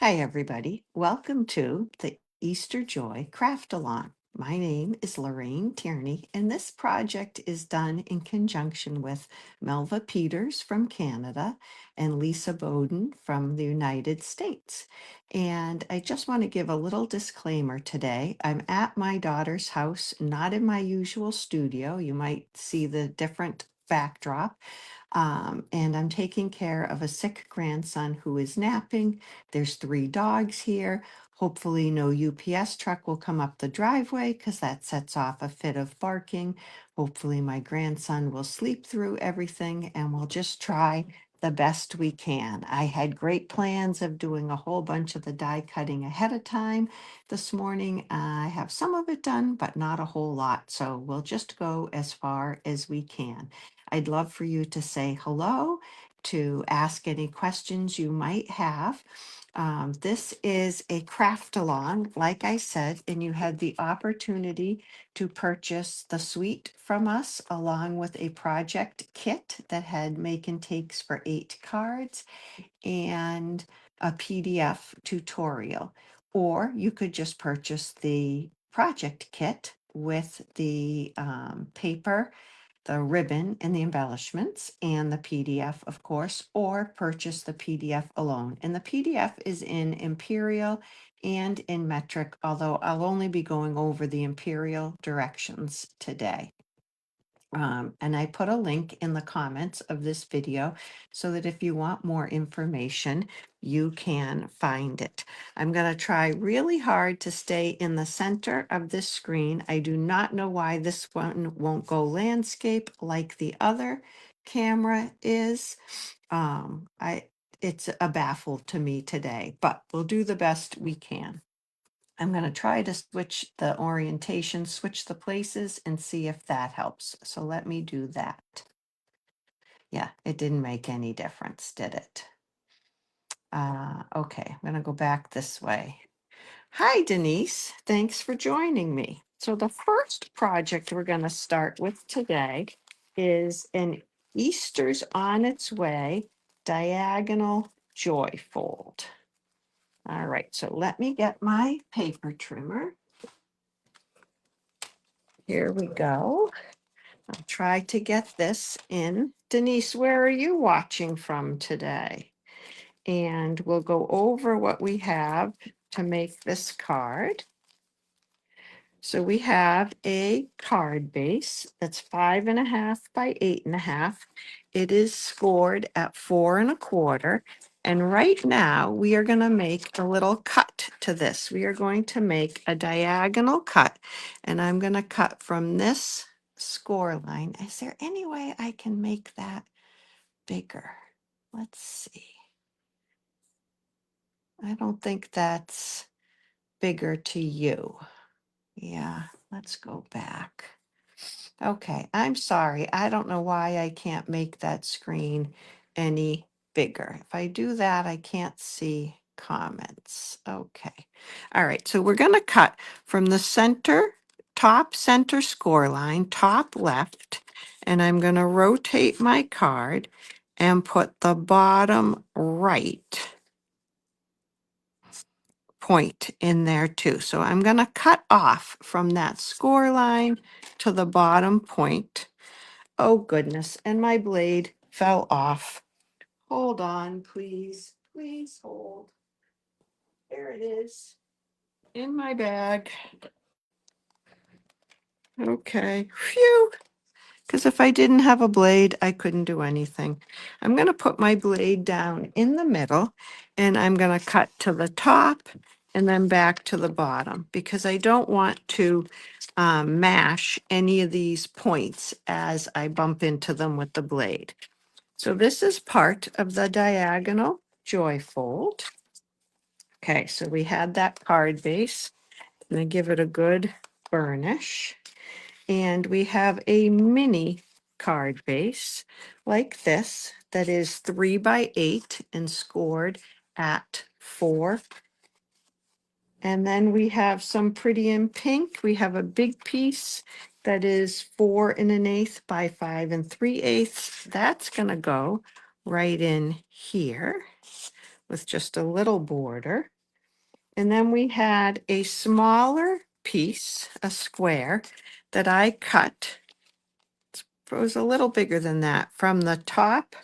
Hi, everybody. Welcome to the Easter Joy Craft Along. My name is Lorraine Tierney, and this project is done in conjunction with Melva Peters from Canada and Lisa Bowden from the United States. And I just want to give a little disclaimer today. I'm at my daughter's house, not in my usual studio. You might see the different backdrop. And I'm taking care of a sick grandson who is napping. There's 3 dogs here. Hopefully, no UPS truck will come up the driveway because that sets off a fit of barking. Hopefully, my grandson will sleep through everything and we'll just try the best we can. I had great plans of doing a whole bunch of the die cutting ahead of time this morning. I have some of it done, but not a whole lot. So we'll just go as far as we can. I'd love for you to say hello, to ask any questions you might have. This is a craft along, like I said, and you had the opportunity to purchase the suite from us along with a project kit that had make and takes for 8 cards and a PDF tutorial. Or you could just purchase the project kit with the paper, the ribbon and the embellishments and the PDF, of course, or purchase the PDF alone. And the PDF is in Imperial and in metric, although I'll only be going over the Imperial directions today. And I put a link in the comments of this video so that if you want more information, you can find it. I'm going to try really hard to stay in the center of this screen. I do not know why this one won't go landscape like the other camera is. It's a baffle to me today, but we'll do the best we can. I'm going to try to switch the orientation, switch the places and see if that helps. So let me do that. Yeah, it didn't make any difference, did it? Okay, I'm going to go back this way. Hi, Denise. Thanks for joining me. So the first project we're going to start with today is an Easter's on its way diagonal joy fold. All right, so let me get my paper trimmer. Here we go. I'll try to get this in. Denise, where are you watching from today? And we'll go over what we have to make this card. So we have a card base that's 5.5 by 8.5. It is scored at 4.25. And right now we are going to make a little cut to this. We are going to make a diagonal cut, and I'm going to cut from this score line. Is there any way I can make that bigger? Let's see. I don't think that's bigger to you. Yeah, let's go back. Okay, I'm sorry. I don't know why I can't make that screen any bigger. If I do that, I can't see comments. Okay. All right, so we're going to cut from the center, top center score line, top left, and I'm going to rotate my card and put the bottom right point in there too. So I'm going to cut off from that score line to the bottom point. Oh goodness, and my blade fell off. Hold on, please. Please hold. There it is in my bag. Okay, phew. Because if I didn't have a blade, I couldn't do anything. I'm going to put my blade down in the middle and I'm going to cut to the top and then back to the bottom because I don't want to mash any of these points as I bump into them with the blade. So this is part of the diagonal joy fold. Okay, so we had that card base. I'm going to give it a good burnish. And we have a mini card base like this that is 3 by 8 and scored at 4. And then we have some pretty in pink. We have a big piece that is 4 1/8 by 5 3/8. That's going to go right in here. with just a little border. And then we had a smaller piece, a square, that I cut. It was a little bigger than that from the top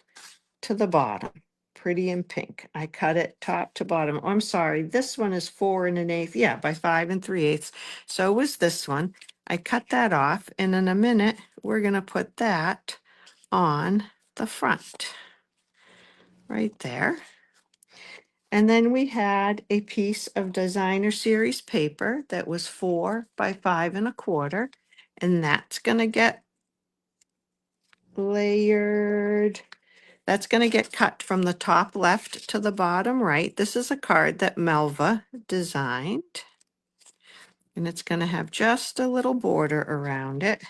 to the bottom. Pretty in pink. I cut it top to bottom. Oh, I'm sorry. This one is 4 1/8. Yeah, by 5 3/8. So was this one. I cut that off. And in a minute, we're going to put that on the front right there. And then we had a piece of designer series paper that was 4 by 5 1/4. And that's going to get layered. That's going to get cut from the top left to the bottom right. This is a card that Melva designed. And it's going to have just a little border around it.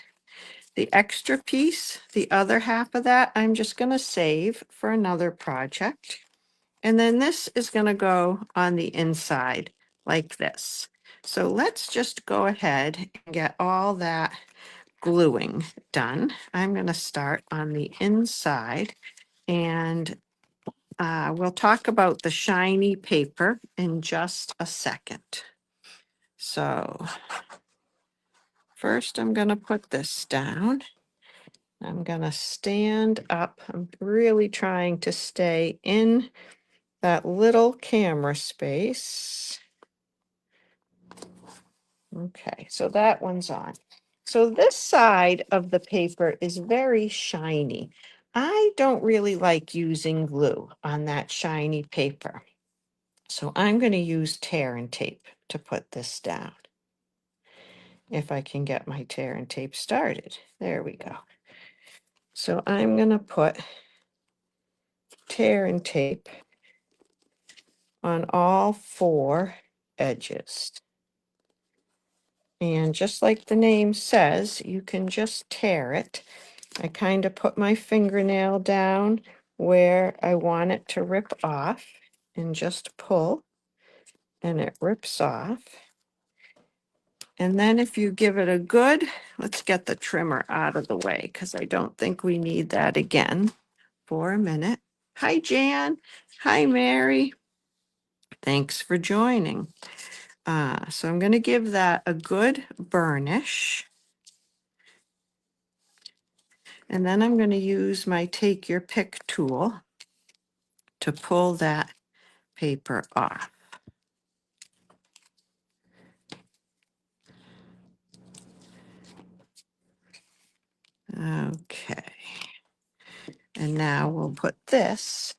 The extra piece, the other half of that, I'm just going to save for another project. And then this is going to go on the inside like this. So let's just go ahead and get all that gluing done. I'm going to start on the inside, and we'll talk about the shiny paper in just a second. So first I'm going to put this down. I'm going to stand up. I'm really trying to stay in that little camera space. Okay, so that one's on. So this side of the paper is very shiny. I don't really like using glue on that shiny paper. So I'm going to use tear and tape to put this down. If I can get my tear and tape started. There we go. So I'm going to put tear and tape on all 4 edges. And just like the name says, you can just tear it. I kind of put my fingernail down where I want it to rip off and just pull, and it rips off. And then if you give it a good, let's get the trimmer out of the way because I don't think we need that again for a minute. Hi, Jan. Hi, Mary. Thanks for joining. So I'm going to give that a good burnish. And then I'm going to use my Take Your Pick tool to pull that paper off. Okay. And now we'll put this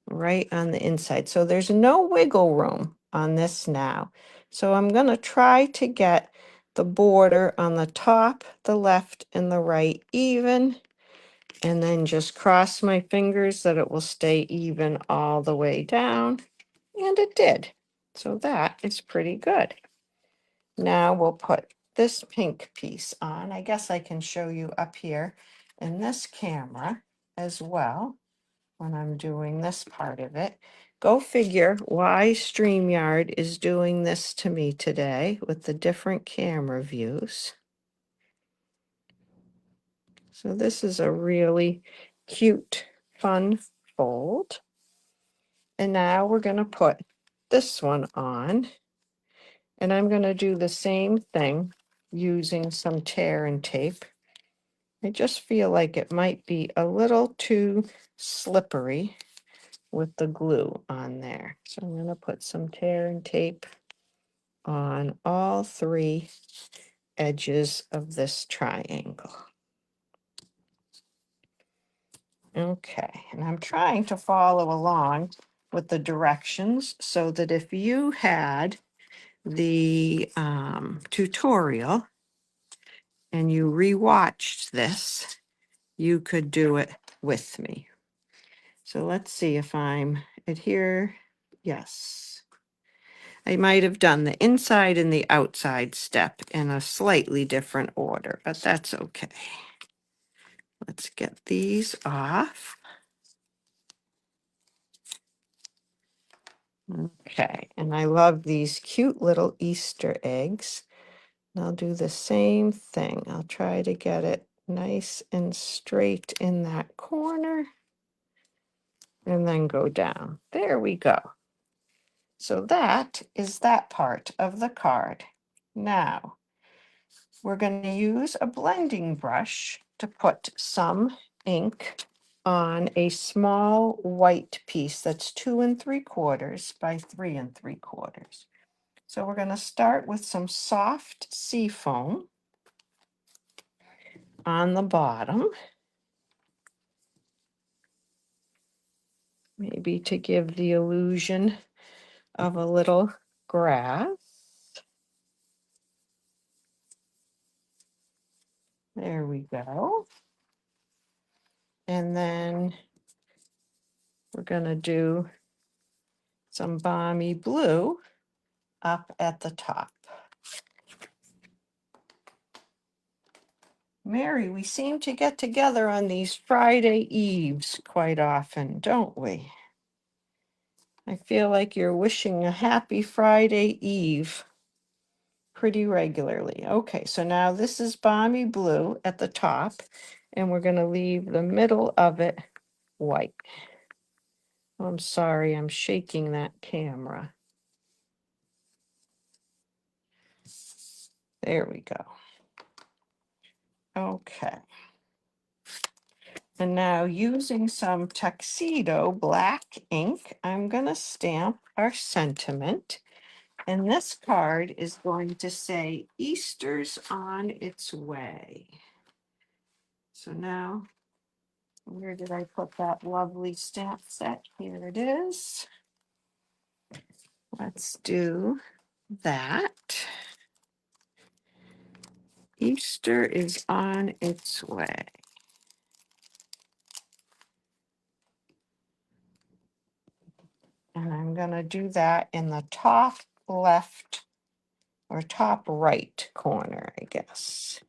right on the inside. So there's no wiggle room on this now. So I'm going to try to get the border on the top, the left, and the right even, and then just cross my fingers that it will stay even all the way down. And it did. So that is pretty good. Now we'll put this pink piece on. I guess I can show you up here in this camera as well when I'm doing this part of it. Go figure why StreamYard is doing this to me today with the different camera views. So this is a really cute, fun fold. And now we're going to put this one on. And I'm going to do the same thing using some tear and tape. I just feel like it might be a little too slippery with the glue on there. So I'm going to put some tear and tape on all 3 edges of this triangle. Okay, and I'm trying to follow along with the directions so that if you had the tutorial and you rewatched this, you could do it with me. So let's see if I'm adhere. Yes. I might have done the inside and the outside step in a slightly different order, but that's okay. Let's get these off. Okay, and I love these cute little Easter eggs. And I'll do the same thing. I'll try to get it nice and straight in that corner. and then go down. There we go. So that is that part of the card. Now, we're going to use a blending brush to put some ink on a small white piece that's 2 3/4 by 3 3/4. So we're going to start with some soft sea foam on the bottom, maybe to give the illusion of a little grass. There we go. And then we're going to do some balmy blue up at the top. Mary, we seem to get together on these Friday eves quite often, don't we? I feel like you're wishing a happy Friday Eve pretty regularly. Okay, so now this is balmy blue at the top, and we're going to leave the middle of it white. Oh, I'm sorry, I'm shaking that camera. There we go. Okay. And now using some tuxedo black ink, I'm going to stamp our sentiment. And this card is going to say Easter's on its way. So now, where did I put that lovely stamp set? Here it is. Let's do that. Easter is on its way. And I'm going to do that in the top left or top right corner, I guess.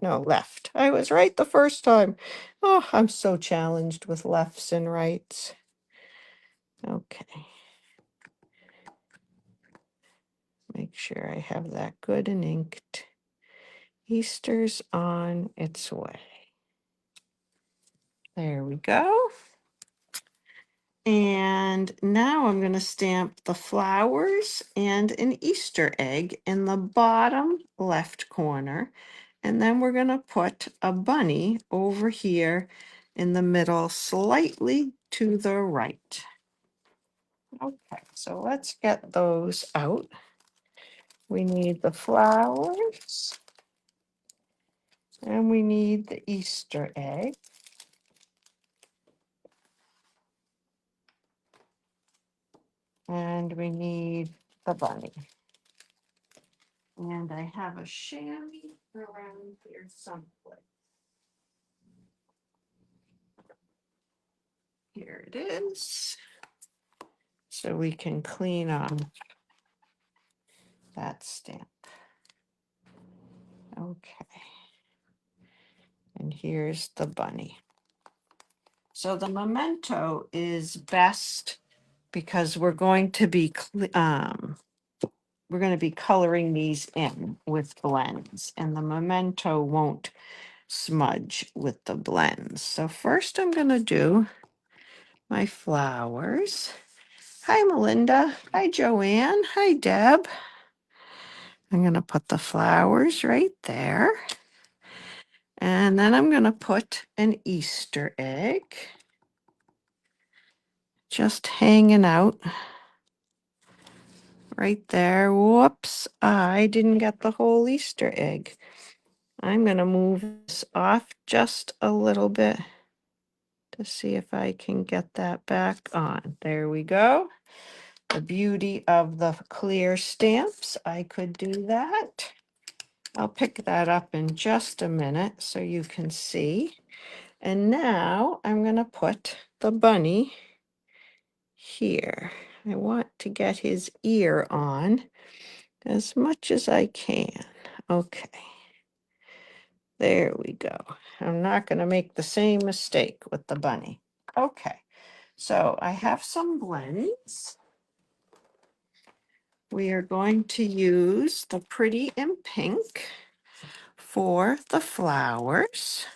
No, left. I was right the first time. Oh, I'm so challenged with lefts and rights. Okay. Make sure I have that good and inked. Easter's on its way. There we go. And now I'm going to stamp the flowers and an Easter egg in the bottom left corner. And then we're going to put a bunny over here in the middle, slightly to the right. Okay, so let's get those out. We need the flowers and we need the Easter egg. And we need the bunny. And I have a chamois around here someplace. Here it is. So we can clean off that stamp. Okay. And here's the bunny. So the memento is best because we're going to be coloring these in with blends, and the memento won't smudge with the blends. So first I'm going to do my flowers. Hi, Melinda. Hi, Joanne. Hi, Deb. I'm going to put the flowers right there. And then I'm going to put an Easter egg just hanging out right there. Whoops, I didn't get the whole Easter egg. I'm going to move this off just a little bit to see if I can get that back on. There we go. The beauty of the clear stamps. I could do that. I'll pick that up in just a minute so you can see. And now I'm going to put the bunny here. I want to get his ear on as much as I can. Okay. There we go. I'm not going to make the same mistake with the bunny. Okay. So I have some blends. We are going to use the Pretty in Pink for the flowers.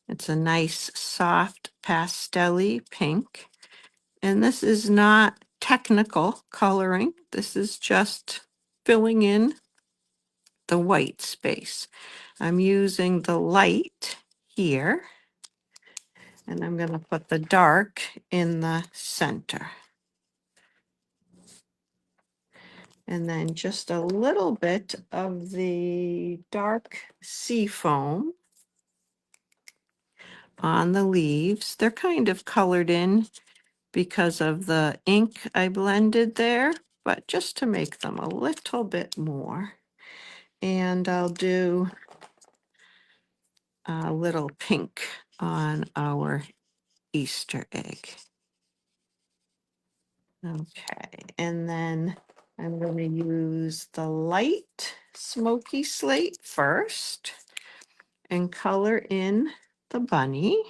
It's a nice, soft, pastel-y pink. And this is not technical coloring. This is just filling in the white space. I'm using the light here, and I'm going to put the dark in the center. And then just a little bit of the dark sea foam on the leaves. They're kind of colored in because of the ink I blended there, but just to make them a little bit more. And I'll do a little pink on our Easter egg. Okay, and then I'm going to use the light smoky slate first and color in the bunny.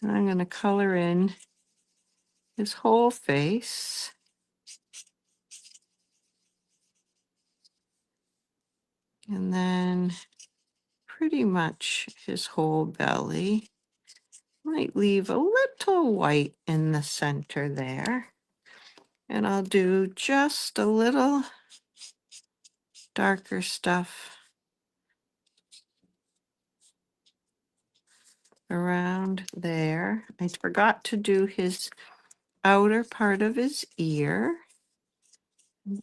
And I'm going to color in his whole face. And then pretty much his whole belly. Might leave a little white in the center there. And I'll do just a little darker stuff around there. I forgot to do his outer part of his ear.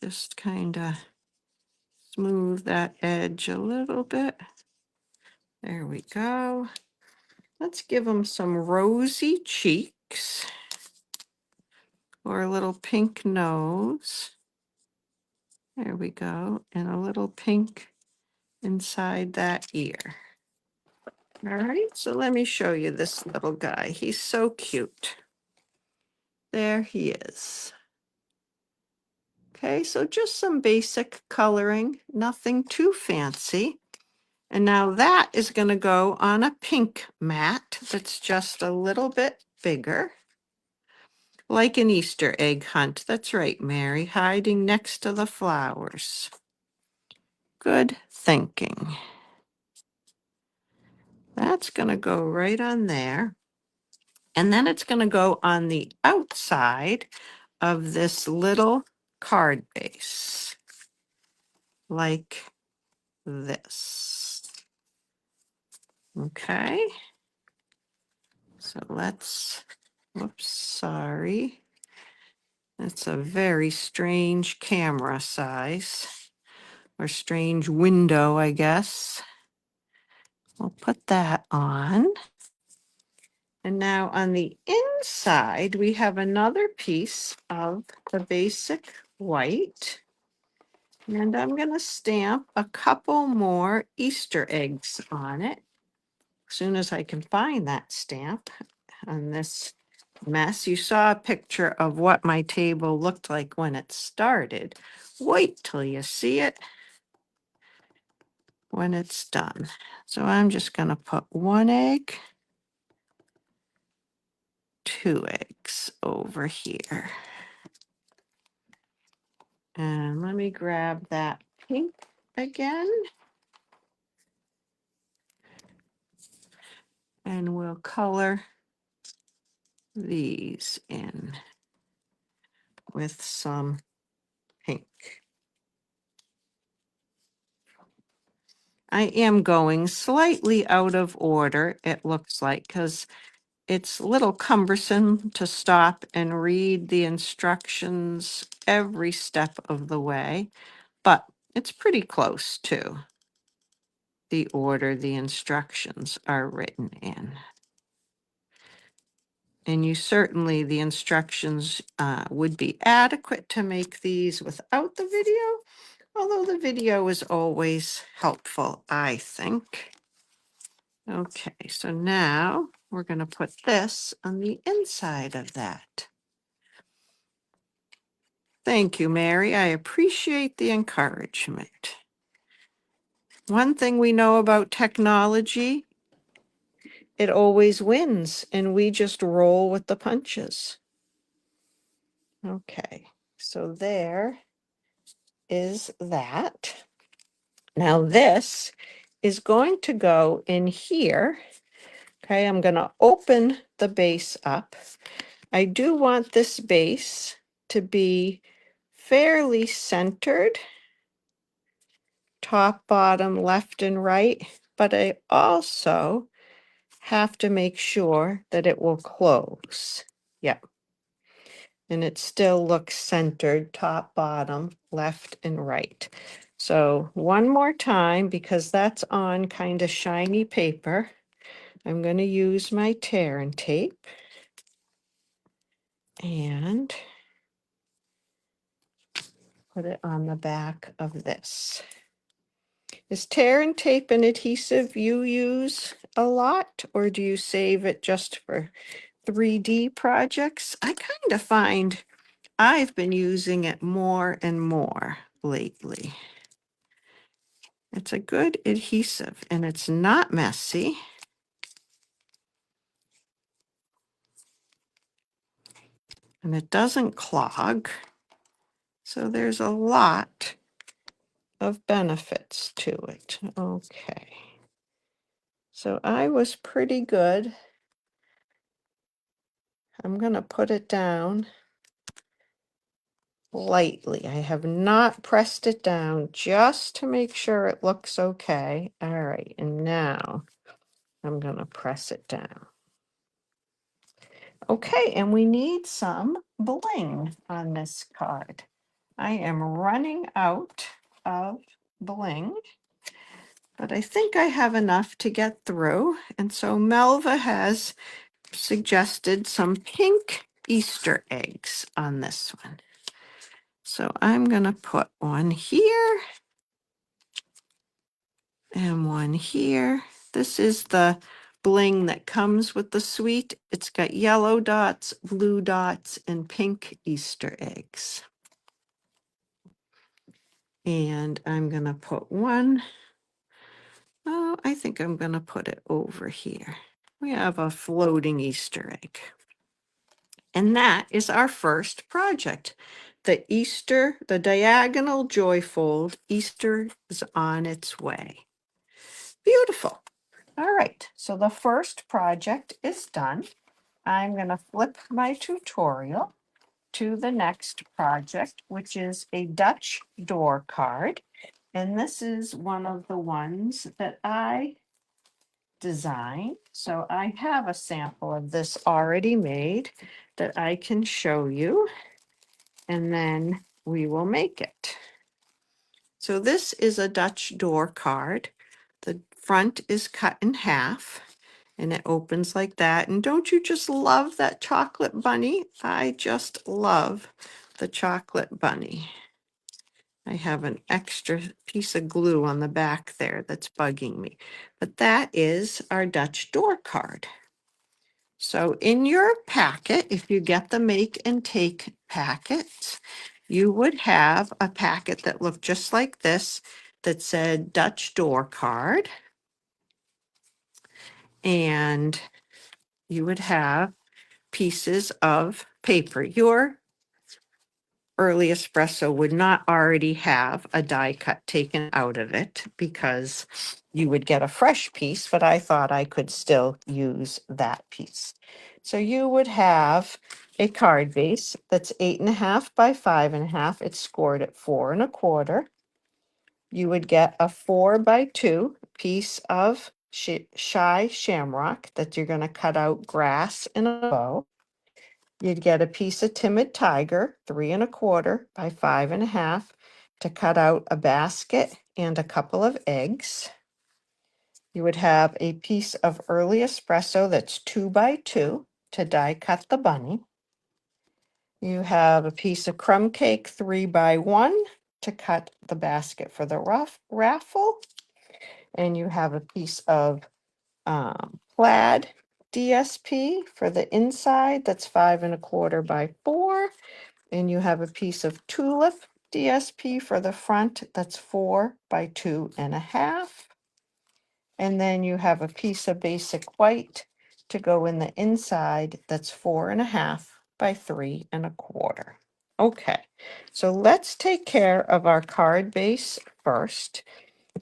Just kind of smooth that edge a little bit. There we go. Let's give him some rosy cheeks or a little pink nose. There we go. And a little pink inside that ear. All right, so let me show you this little guy. He's so cute. There he is. Okay, so just some basic coloring, nothing too fancy. And now that is going to go on a pink mat that's just a little bit bigger, like an Easter egg hunt. That's right, Mary, hiding next to the flowers. Good thinking. That's going to go right on there. And then it's going to go on the outside of this little card base, like this. Okay. So let's, whoops, sorry. That's a very strange camera size, or strange window, I guess. We'll put that on. And now on the inside, we have another piece of the basic white. And I'm going to stamp a couple more Easter eggs on it. As soon as I can find that stamp on this mess. You saw a picture of what my table looked like when it started. Wait till you see it when it's done. So I'm just going to put one egg, two eggs over here. And let me grab that pink again. And we'll color these in with some pink. I am going slightly out of order, it looks like, because it's a little cumbersome to stop and read the instructions every step of the way, but it's pretty close to the order the instructions are written in. And you certainly, the instructions would be adequate to make these without the video, although the video is always helpful, I think. Okay, so now we're going to put this on the inside of that. Thank you, Mary. I appreciate the encouragement. One thing we know about technology, it always wins, and we just roll with the punches. Okay, so there is that. Now this is going to go in here. Okay, I'm going to open the base up. I do want this base to be fairly centered, top, bottom, left, and right, but I also have to make sure that it will close. Yep. And it still looks centered, top, bottom, left, and right. So one more time, because that's on kind of shiny paper, I'm going to use my tear and tape and put it on the back of this. Is tear and tape an adhesive you use a lot, or do you save it just for 3D projects? I kind of find I've been using it more and more lately. It's a good adhesive and it's not messy. And it doesn't clog. So there's a lot of benefits to it. Okay. So I was pretty good. I'm going to put it down lightly. I have not pressed it down just to make sure it looks okay. All right. And now I'm going to press it down. Okay, and we need some bling on this card. I am running out of bling, but I think I have enough to get through. And so Melva has suggested some pink Easter eggs on this one. So I'm going to put one here and one here. This is the bling that comes with the suite. It's got yellow dots, blue dots, and pink Easter eggs. And I'm going to put one. Oh, I think I'm going to put it over here. We have a floating Easter egg. And that is our first project. The diagonal joyfold, Easter is on its way. Beautiful. All right, so the first project is done. I'm going to flip my tutorial to the next project, which is a Dutch door card. And this is one of the ones that I designed. So I have a sample of this already made that I can show you, and then we will make it. So this is a Dutch door card. The front is cut in half and it opens like that. And don't you just love that chocolate bunny? I just love the chocolate bunny. I have an extra piece of glue on the back there that's bugging me. But that is our Dutch door card. So in your packet, if you get the make and take packets, you would have a packet that looked just like this that said Dutch door card. And you would have pieces of paper. Your early espresso would not already have a die cut taken out of it because you would get a fresh piece, but I thought I could still use that piece. So you would have a card base that's 8.5 by 5.5. It's scored at 4.25. You would get a 4x2 piece of shy shamrock that you're going to cut out grass in a bow. You'd get a piece of timid tiger, 3.25 by 5.5, to cut out a basket and a couple of eggs. You would have a piece of early espresso that's 2x2 to die cut the bunny. You have a piece of crumb cake 3x1 to cut the basket for the raffle. And you have a piece of plaid DSP for the inside that's 5.25 by 4. And you have a piece of tulip DSP for the front that's 4 by 2.5. And then you have a piece of basic white to go in the inside that's 4.5 by 3.25. Okay, so let's take care of our card base first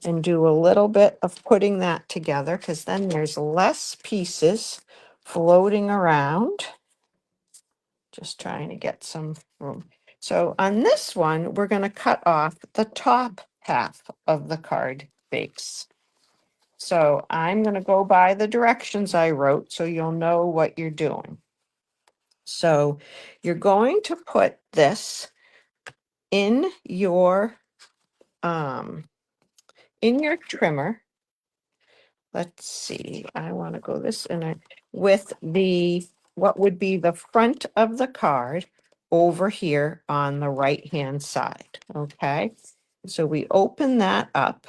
and do a little bit of putting that together because then there's less pieces floating around. Just trying to get some room. So on this one, we're going to cut off the top half of the card base. So I'm going to go by the directions I wrote so you'll know what you're doing. So you're going to put this in your trimmer. Let's see, I want to go this and I with the what would be the front of the card over here on the right hand side. Okay, so we open that up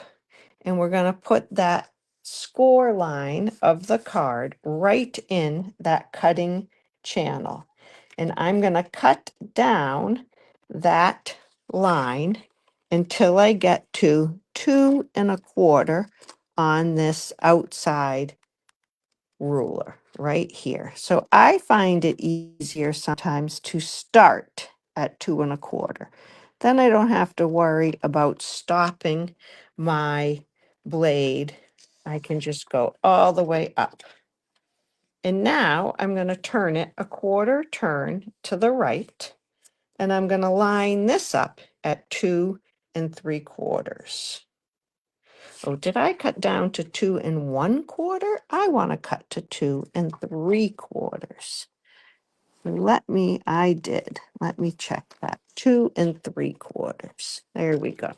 and we're going to put that score line of the card right in that cutting channel. And I'm going to cut down that line until I get to 2¼ on this outside ruler right here. So I find it easier sometimes to start at 2¼ Then I don't have to worry about stopping my blade. I can just go all the way up. And now I'm going to turn it a quarter turn to the right. And I'm going to line this up at 2¾ Oh, did I cut down to 2¼ I want to cut to 2¾ I did. Let me check that. 2¾ There we go.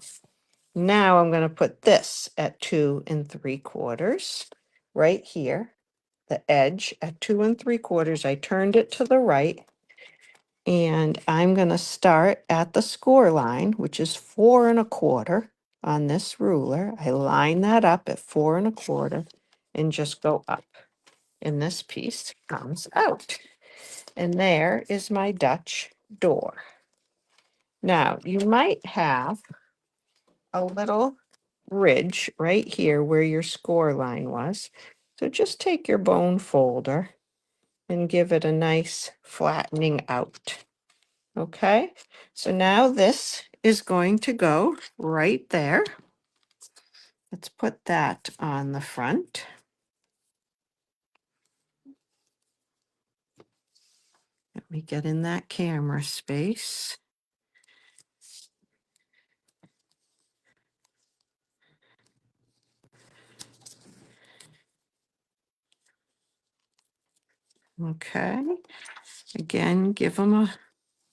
Now I'm going to put this at 2¾ right here. The edge at 2¾ I turned it to the right. And I'm going to start at the score line, which is 4¼ on this ruler. I line that up at 4¼ and just go up. And this piece comes out. And there is my Dutch door. Now, you might have a little ridge right here where your score line was. So just take your bone folder and give it a nice flattening out. Okay, so now this is going to go right there. Let's put that on the front. Let me get in that camera space. Okay, again, give them a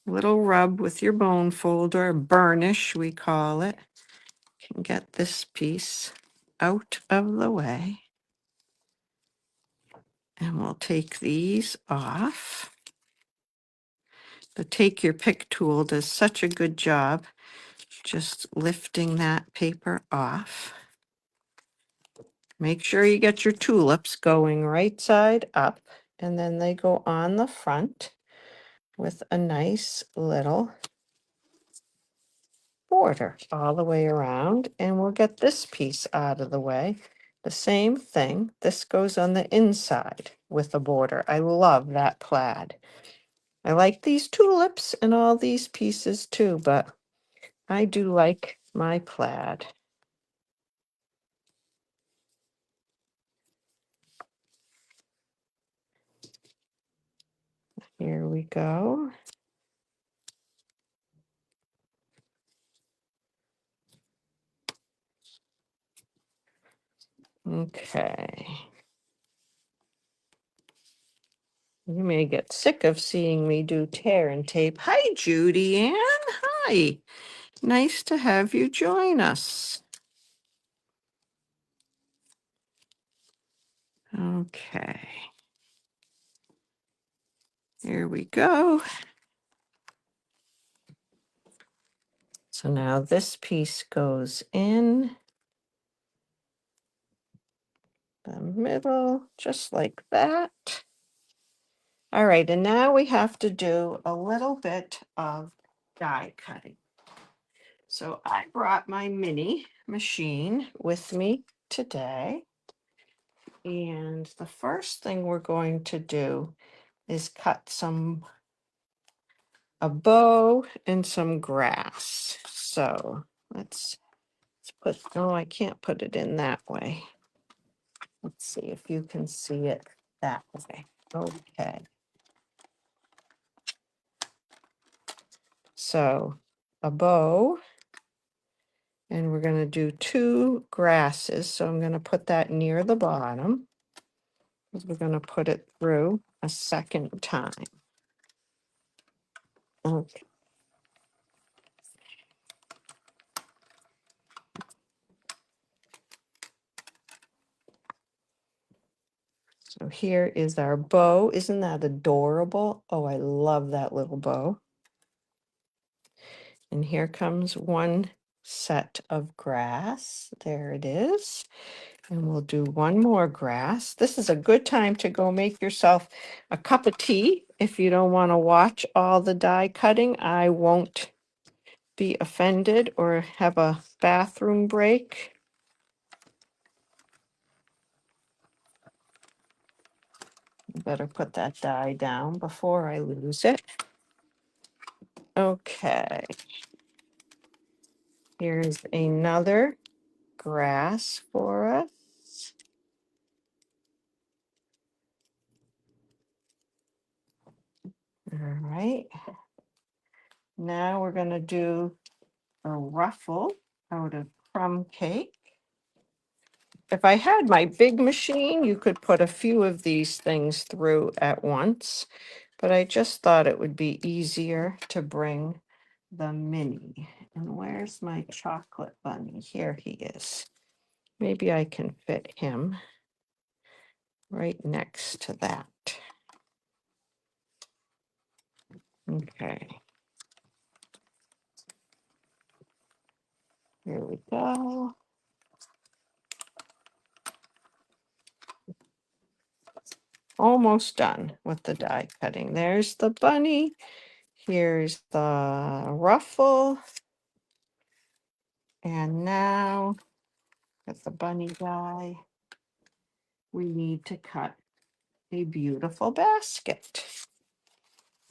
little rub with your bone folder, burnish, we call it. Can get this piece out of the way. And we'll take these off. The Take Your Pick tool does such a good job just lifting that paper off. Make sure you get your tulips going right side up, and then they go on the front with a nice little border all the way around. And we'll get this piece out of the way. The same thing, this goes on the inside with a border. I love that plaid. I like these tulips and all these pieces too, but I do like my plaid. Here we go. Okay. You may get sick of seeing me do tear and tape. Hi, Judy Ann. Hi. Nice to have you join us. Okay. Here we go. So now this piece goes in the middle, just like that. All right, and now we have to do a little bit of die cutting. So I brought my mini machine with me today. And the first thing we're going to do is cut some a bow and some grass. So let's put, oh, I can't put it in that way. Let's see if you can see it that way. Okay. So a bow, and we're going to do 2 grasses. So I'm going to put that near the bottom because we're going to put it through a second time. Okay. So here is our bow. Isn't that adorable? Oh, I love that little bow. And here comes one set of grass. There it is. And we'll do one more grass. This is a good time to go make yourself a cup of tea. If you don't want to watch all the die cutting, I won't be offended or have a bathroom break. Better put that die down before I lose it. Okay. Here's another grass for us. All right. Now we're going to do a ruffle out of crumb cake. If I had my big machine, you could put a few of these things through at once, but I just thought it would be easier to bring the mini. And where's my chocolate bunny? Here he is. Maybe I can fit him right next to that. Okay. Here we go. Almost done with the die cutting. There's the bunny. Here's the ruffle. And now with the bunny die, we need to cut a beautiful basket.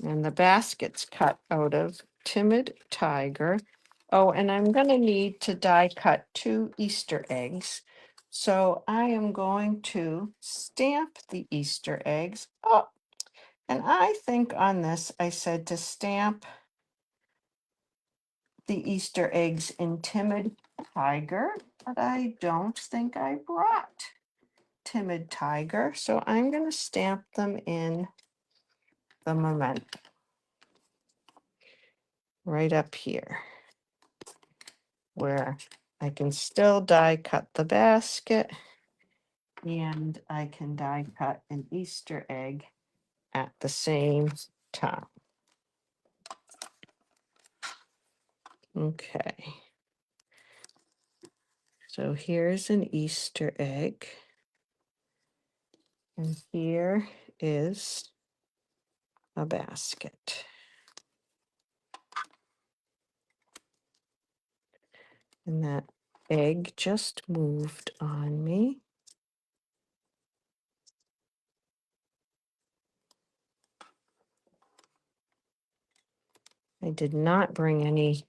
And the basket's cut out of Timid Tiger. Oh, and I'm going to need to die cut 2 Easter eggs. So I am going to stamp the Easter eggs. Oh, and I think on this, I said to stamp the Easter eggs in Timid Tiger, but I don't think I brought Timid Tiger. So I'm going to stamp them in the Memento right up here, where I can still die cut the basket and I can die cut an Easter egg at the same time. Okay. So here's an Easter egg. And here is a basket. And that egg just moved on me. I did not bring any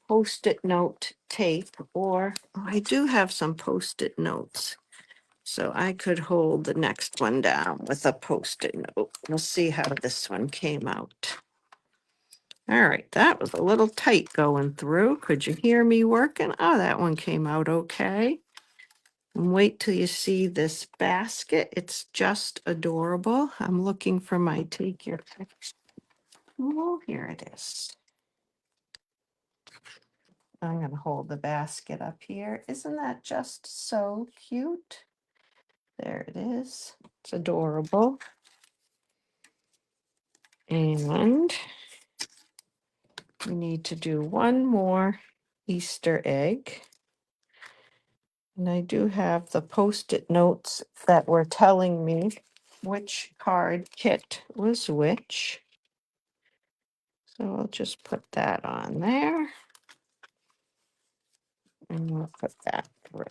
Post-it note tape, or oh, I do have some Post-it notes. So I could hold the next one down with a Post-it note. We'll see how this one came out. All right, that was a little tight going through. Could you hear me working? Oh, that one came out okay. And wait till you see this basket. It's just adorable. I'm looking for my take your picture. Oh, here it is. I'm going to hold the basket up here. Isn't that just so cute? There it is. It's adorable. And we need to do one more Easter egg. And I do have the Post-it notes that were telling me which card kit was which. So I'll just put that on there. And we'll put that through.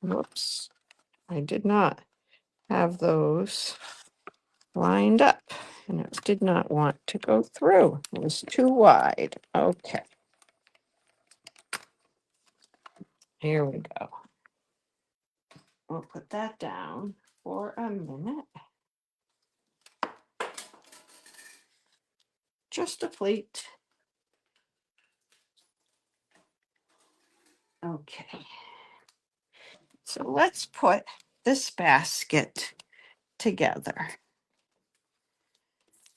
Whoops, I did not have those lined up, and it did not want to go through. It was too wide. Okay, here we go. We'll put that down for a minute. Just a plate. Okay, so let's put this basket together.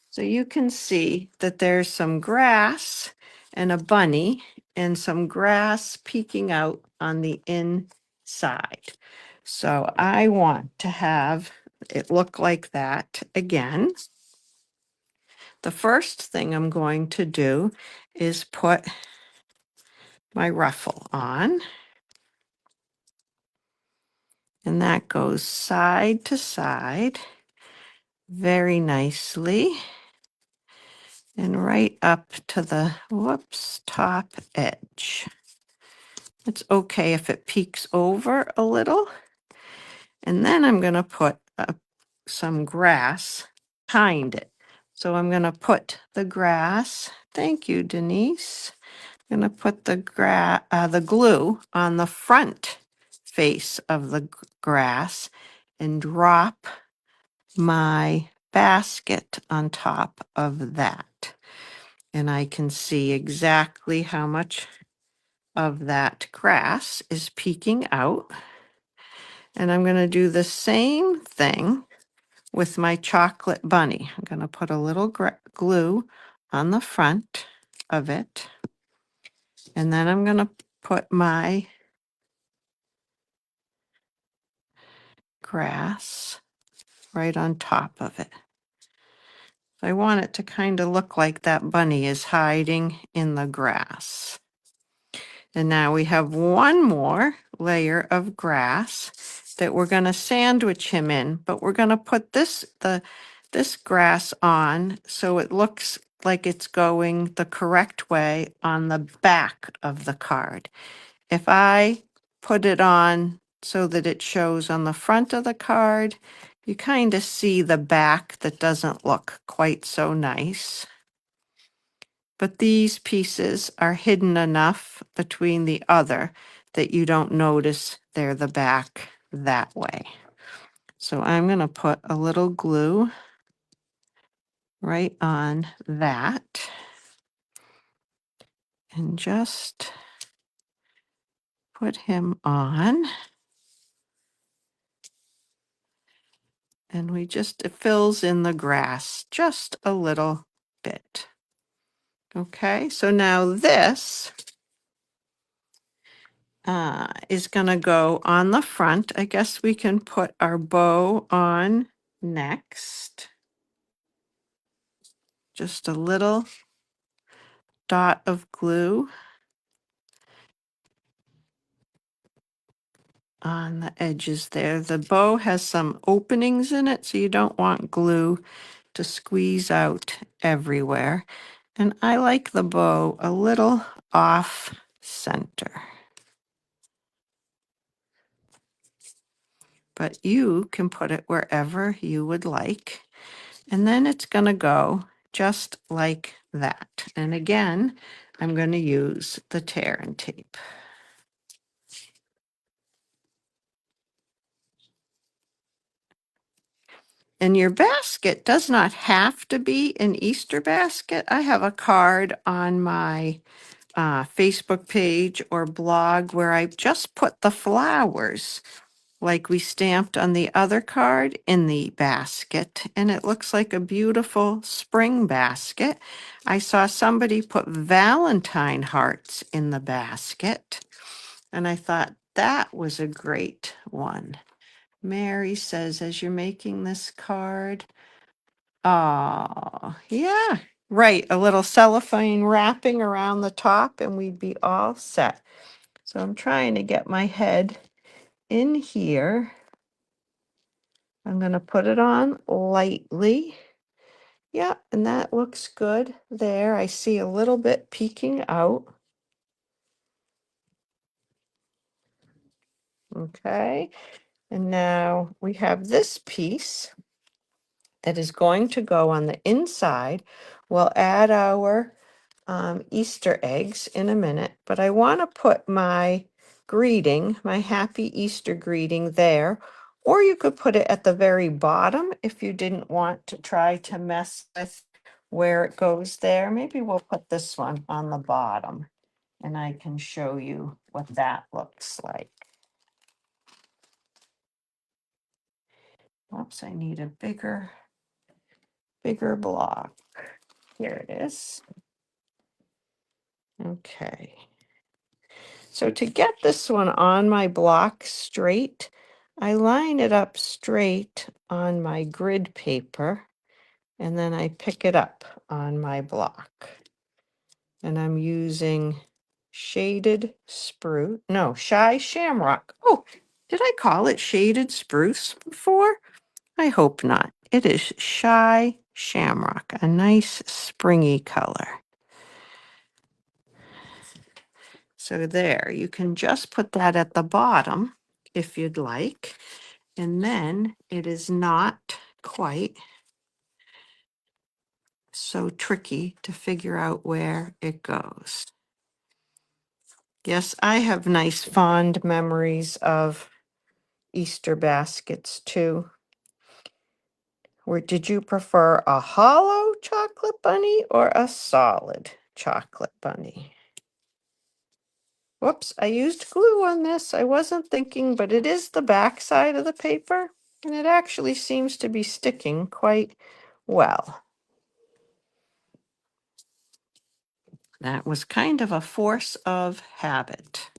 So you can see that there's some grass and a bunny and some grass peeking out on the inside. So I want to have it look like that again. The first thing I'm going to do is put my ruffle on. And that goes side to side very nicely. And right up to the, top edge. It's okay if it peeks over a little. And then I'm going to put some grass behind it. So I'm going to put the grass. Thank you, Denise. I'm going to put the glue on the front face of the grass and drop my basket on top of that. And I can see exactly how much of that grass is peeking out. And I'm going to do the same thing with my chocolate bunny. I'm going to put a little glue on the front of it. And then I'm going to put my grass right on top of it. I want it to kind of look like that bunny is hiding in the grass. And now we have one more layer of grass that we're going to sandwich him in, but we're going to put this grass on so it looks like it's going the correct way on the back of the card. If I put it on so that it shows on the front of the card, you kind of see the back that doesn't look quite so nice. But these pieces are hidden enough between the other that you don't notice they're the back that way. So I'm going to put a little glue right on that and just put him on. And it fills in the grass just a little bit. Okay, so now this is going to go on the front. I guess we can put our bow on next. Just a little dot of glue on the edges there. The bow has some openings in it, so you don't want glue to squeeze out everywhere. And I like the bow a little off center. But you can put it wherever you would like. And then it's going to go just like that. And again, I'm going to use the tear and tape. And your basket does not have to be an Easter basket. I have a card on my Facebook page or blog where I just put the flowers like we stamped on the other card in the basket. And it looks like a beautiful spring basket. I saw somebody put Valentine hearts in the basket. And I thought that was a great one. Mary says, as you're making this card, oh, yeah, right. A little cellophane wrapping around the top and we'd be all set. So I'm trying to get my head in here. I'm going to put it on lightly. Yeah, and that looks good there. I see a little bit peeking out. Okay. And now we have this piece that is going to go on the inside. We'll add our Easter eggs in a minute, but I want to put my greeting, my happy Easter greeting there, or you could put it at the very bottom if you didn't want to try to mess with where it goes there. Maybe we'll put this one on the bottom and I can show you what that looks like. Oops, I need a bigger block. Here it is. Okay. So to get this one on my block straight, I line it up straight on my grid paper, and then I pick it up on my block. And I'm using shaded spruce, no, shy shamrock. Oh, did I call it shaded spruce before? I hope not. It is shy shamrock, a nice springy color. So there, you can just put that at the bottom if you'd like. And then it is not quite so tricky to figure out where it goes. Yes, I have nice fond memories of Easter baskets too. Or did you prefer a hollow chocolate bunny or a solid chocolate bunny? Whoops, I used glue on this. I wasn't thinking, but it is the back side of the paper, and it actually seems to be sticking quite well. That was kind of a force of habit.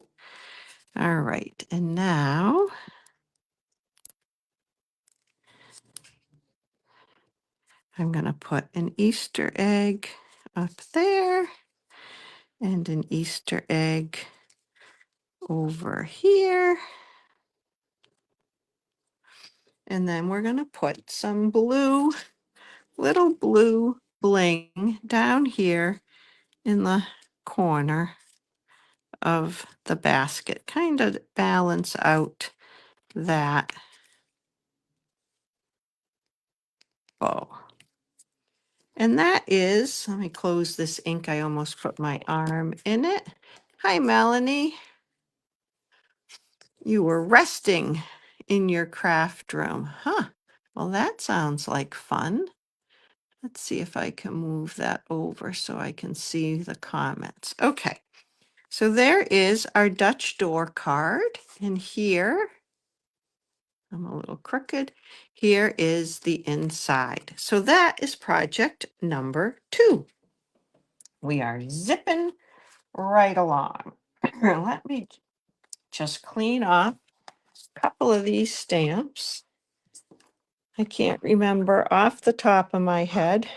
All right, and now I'm going to put an Easter egg up there and an Easter egg over here. And then we're going to put some blue, little blue bling down here in the corner of the basket, kind of balance out that bow. And that is, let me close this ink. I almost put my arm in it. Hi, Melanie. You were resting in your craft room. Huh. Well, that sounds like fun. Let's see if I can move that over so I can see the comments. Okay. So there is our Dutch door card. And here, I'm a little crooked. Here is the inside. So that is project number 2. We are zipping right along. Let me just clean off a couple of these stamps. I can't remember off the top of my head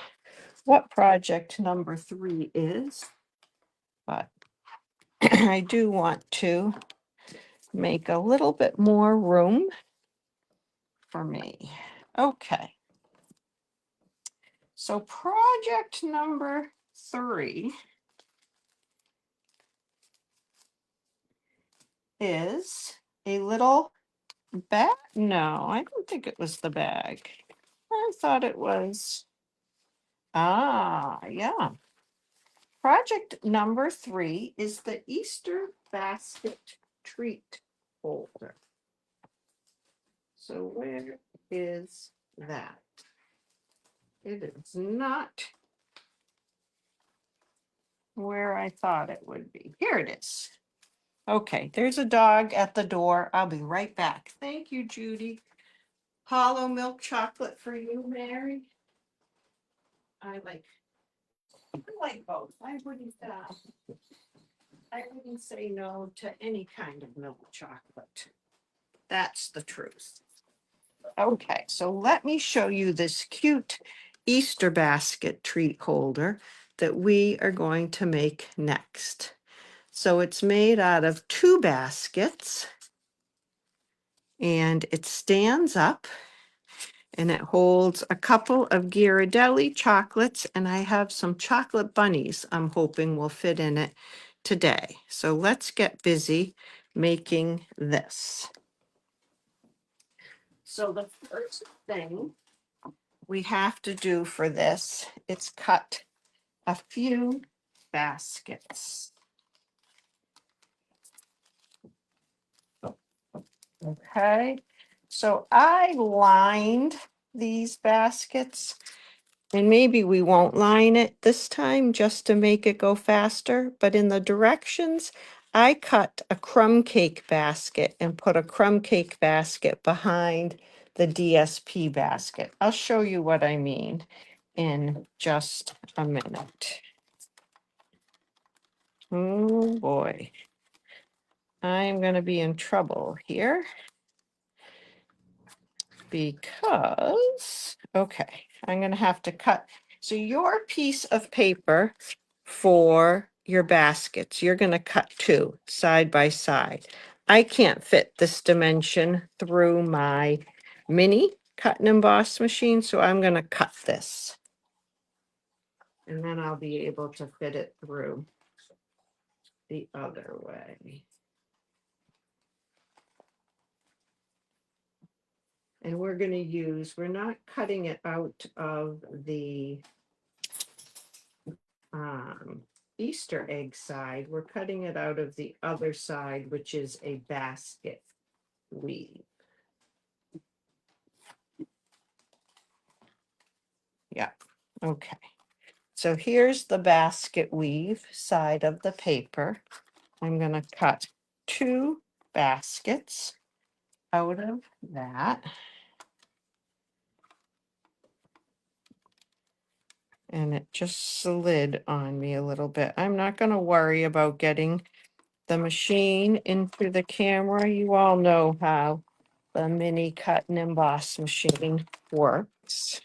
what project number 3 is, but I do want to make a little bit more room for me. Okay. So project number 3 is a little bag. No, I don't think it was the bag. I thought it was. Yeah. Project number 3 is the Easter basket treat holder. So where is that? It is not where I thought it would be. Here it is. Okay, there's a dog at the door. I'll be right back. Thank you, Judy. Hollow milk chocolate for you, Mary. I like both. I wouldn't say no to any kind of milk chocolate. That's the truth. Okay, so let me show you this cute Easter basket treat holder that we are going to make next. So it's made out of 2 baskets and it stands up and it holds a couple of Ghirardelli chocolates, and I have some chocolate bunnies I'm hoping will fit in it today. So let's get busy making this. So the first thing we have to do for this is cut a few baskets. Okay, so I lined these baskets, and maybe we won't line it this time just to make it go faster, but in the directions, I cut a crumb cake basket and put a crumb cake basket behind the DSP basket. I'll show you what I mean in just a minute. Oh boy, I'm going to be in trouble here because, okay, I'm going to have to cut. So your piece of paper for your baskets, you're going to cut two side by side. I can't fit this dimension through my mini cut and emboss machine, so I'm going to cut this. And then I'll be able to fit it through the other way. And we're going to use, we're not cutting it out of the Easter egg side. We're cutting it out of the other side, which is a basket weave. Yeah, okay. So here's the basket weave side of the paper. I'm going to cut two baskets out of that. And it just slid on me a little bit. I'm not going to worry about getting the machine into the camera. You all know how the mini cut and emboss machine works.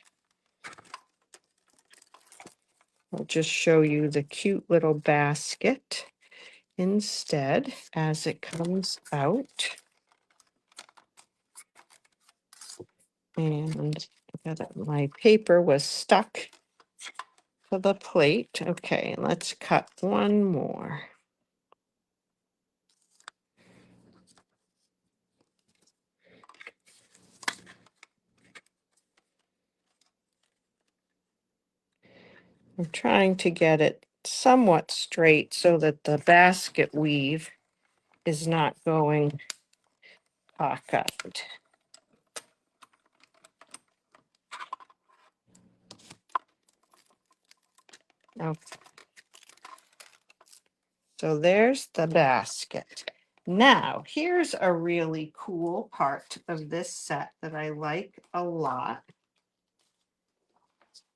I'll just show you the cute little basket instead as it comes out. And my paper was stuck to the plate. Okay, let's cut one more. I'm trying to get it somewhat straight so that the basket weave is not going cockeyed. Okay. So there's the basket. Now, here's a really cool part of this set that I like a lot.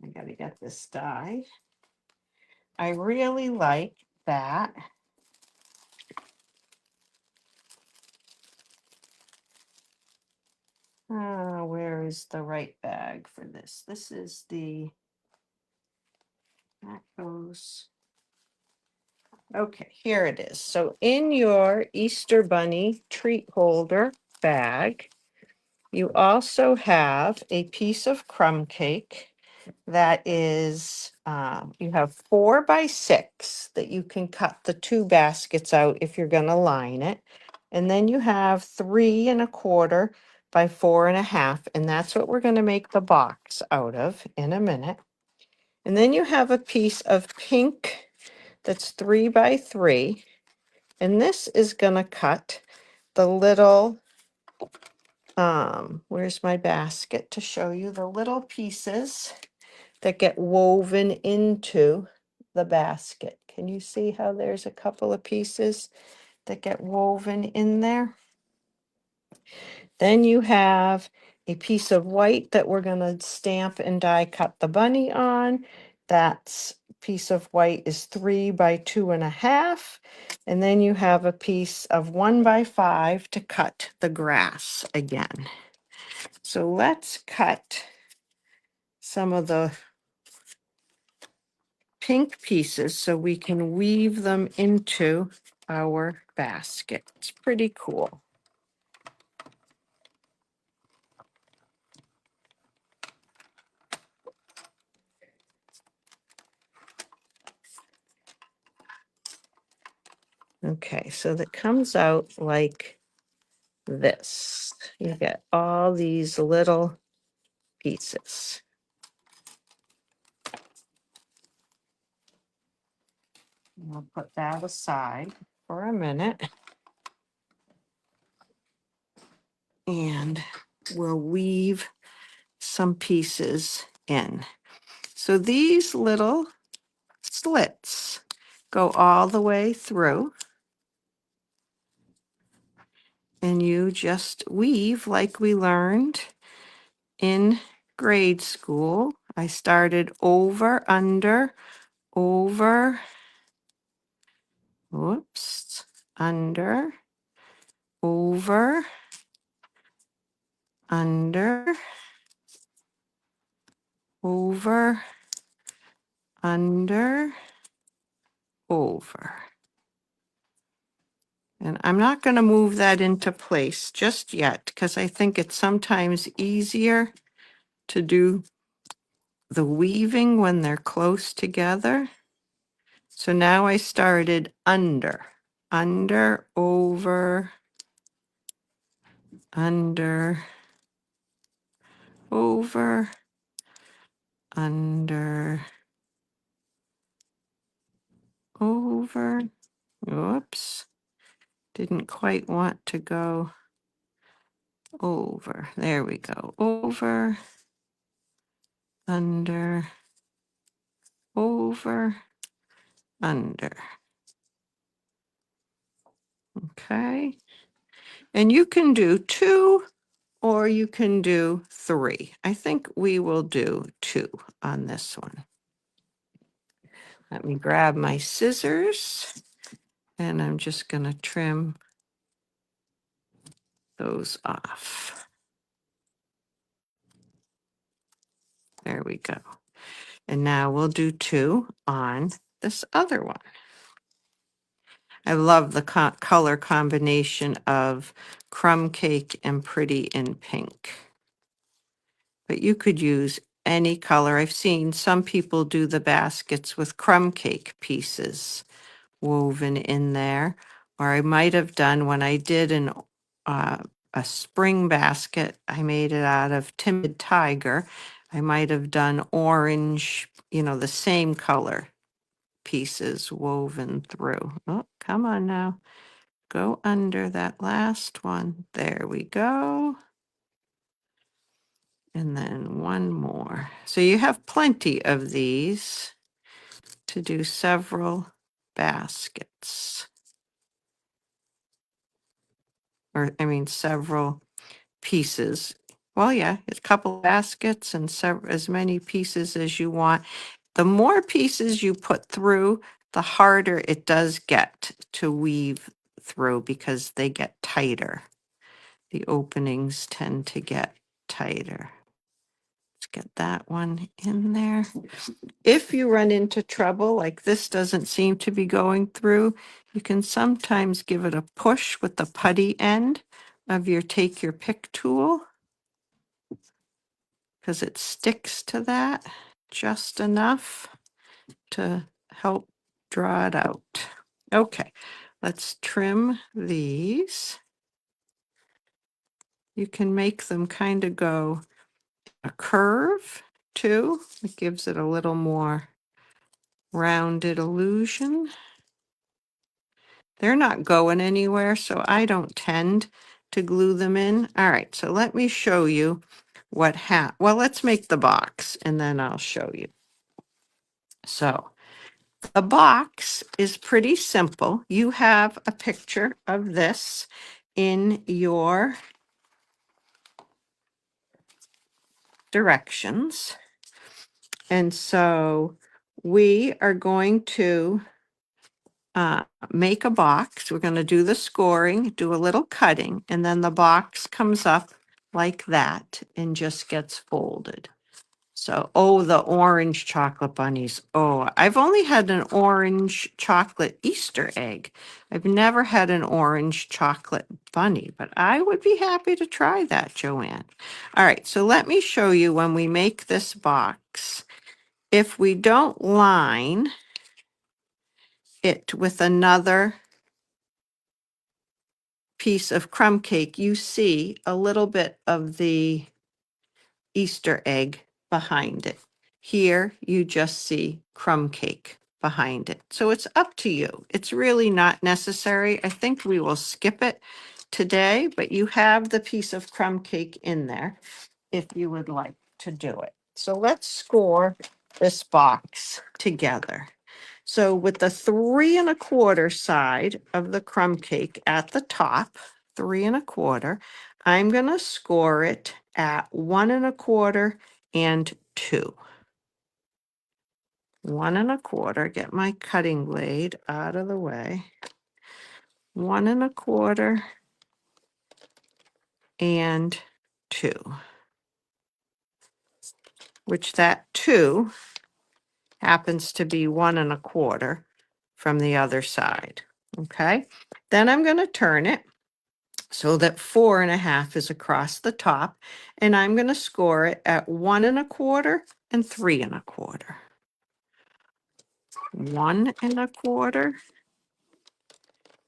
I gotta get this die. I really like that. Where is the right bag for this? This is that goes. Okay, here it is. So in your Easter Bunny treat holder bag, you also have a piece of crumb cake that is, you have 4 by 6 that you can cut the two baskets out if you're going to line it. And then you have 3 1/4 by 4 1/2, and that's what we're going to make the box out of in a minute. And then you have a piece of pink that's 3 by 3, and this is going to cut the little, where's my basket to show you the little pieces that get woven into the basket. Can you see how there's a couple of pieces that get woven in there? Then you have a piece of white that we're going to stamp and die cut the bunny on. That's piece of white is 3 by 2 1/2. And then you have a piece of 1 by 5 to cut the grass again. So let's cut some of the pink pieces so we can weave them into our basket. It's pretty cool. Okay, so that comes out like this. you get all these little pieces. I'll put that aside for a minute. And we'll weave some pieces in. So these little slits go all the way through, and you just weave like we learned in grade school. I started over, under, over, whoops, under, over, under, over, under, over. And I'm not going to move that into place just yet because I think it's sometimes easier to do the weaving when they're close together. So now I started under, over, under, over, under, over. Whoops. Didn't quite want to go over. There we go. Over, under, over, under. Okay. And you can do 2 or you can do 3. I think we will do 2 on this one. Let me grab my scissors and I'm just going to trim those off. There we go. And now we'll do 2 on this other one. I love the color combination of crumb cake and pretty in pink. But you could use any color. I've seen some people do the baskets with crumb cake pieces woven in there. Or I might have done when I did a spring basket, I made it out of Timid Tiger. I might have done orange, the same color pieces woven through. Oh, come on now. Go under that last one. There we go. And then one more. So you have plenty of these to do several baskets. Or, several pieces. Well, yeah, it's a couple baskets and as many pieces as you want. The more pieces you put through, the harder it does get to weave through because they get tighter. The openings tend to get tighter. Let's get that one in there. If you run into trouble, like this doesn't seem to be going through, you can sometimes give it a push with the putty end of your take your pick tool because it sticks to that just enough to help draw it out. Okay, let's trim these. You can make them kind of go a curve too. It gives it a little more rounded illusion. They're not going anywhere, so I don't tend to glue them in. All right, so let me show you what well, let's make the box and then I'll show you. So the box is pretty simple. You have a picture of this in your directions. And so we are going to make a box. We're going to do the scoring, do a little cutting, and then the box comes up like that and just gets folded. So, oh, the orange chocolate bunnies. Oh, I've only had an orange chocolate Easter egg. I've never had an orange chocolate bunny, but I would be happy to try that, Joanne. All right, so let me show you when we make this box. If we don't line it with another piece of crumb cake, you see a little bit of the Easter egg behind it. Here, you just see crumb cake behind it. So it's up to you. It's really not necessary. I think we will skip it today, but you have the piece of crumb cake in there if you would like to do it. So let's score this box together. So with the 3¼ side of the crumb cake at the top, 3¼ I'm going to score it at 1¼ and 2. 1¼ get my cutting blade out of the way. 1¼ and 2, which that 2 happens to be 1¼ from the other side. Okay, then I'm going to turn it so that 4½ is across the top, and I'm going to score it at 1¼ and 3¼ 1¼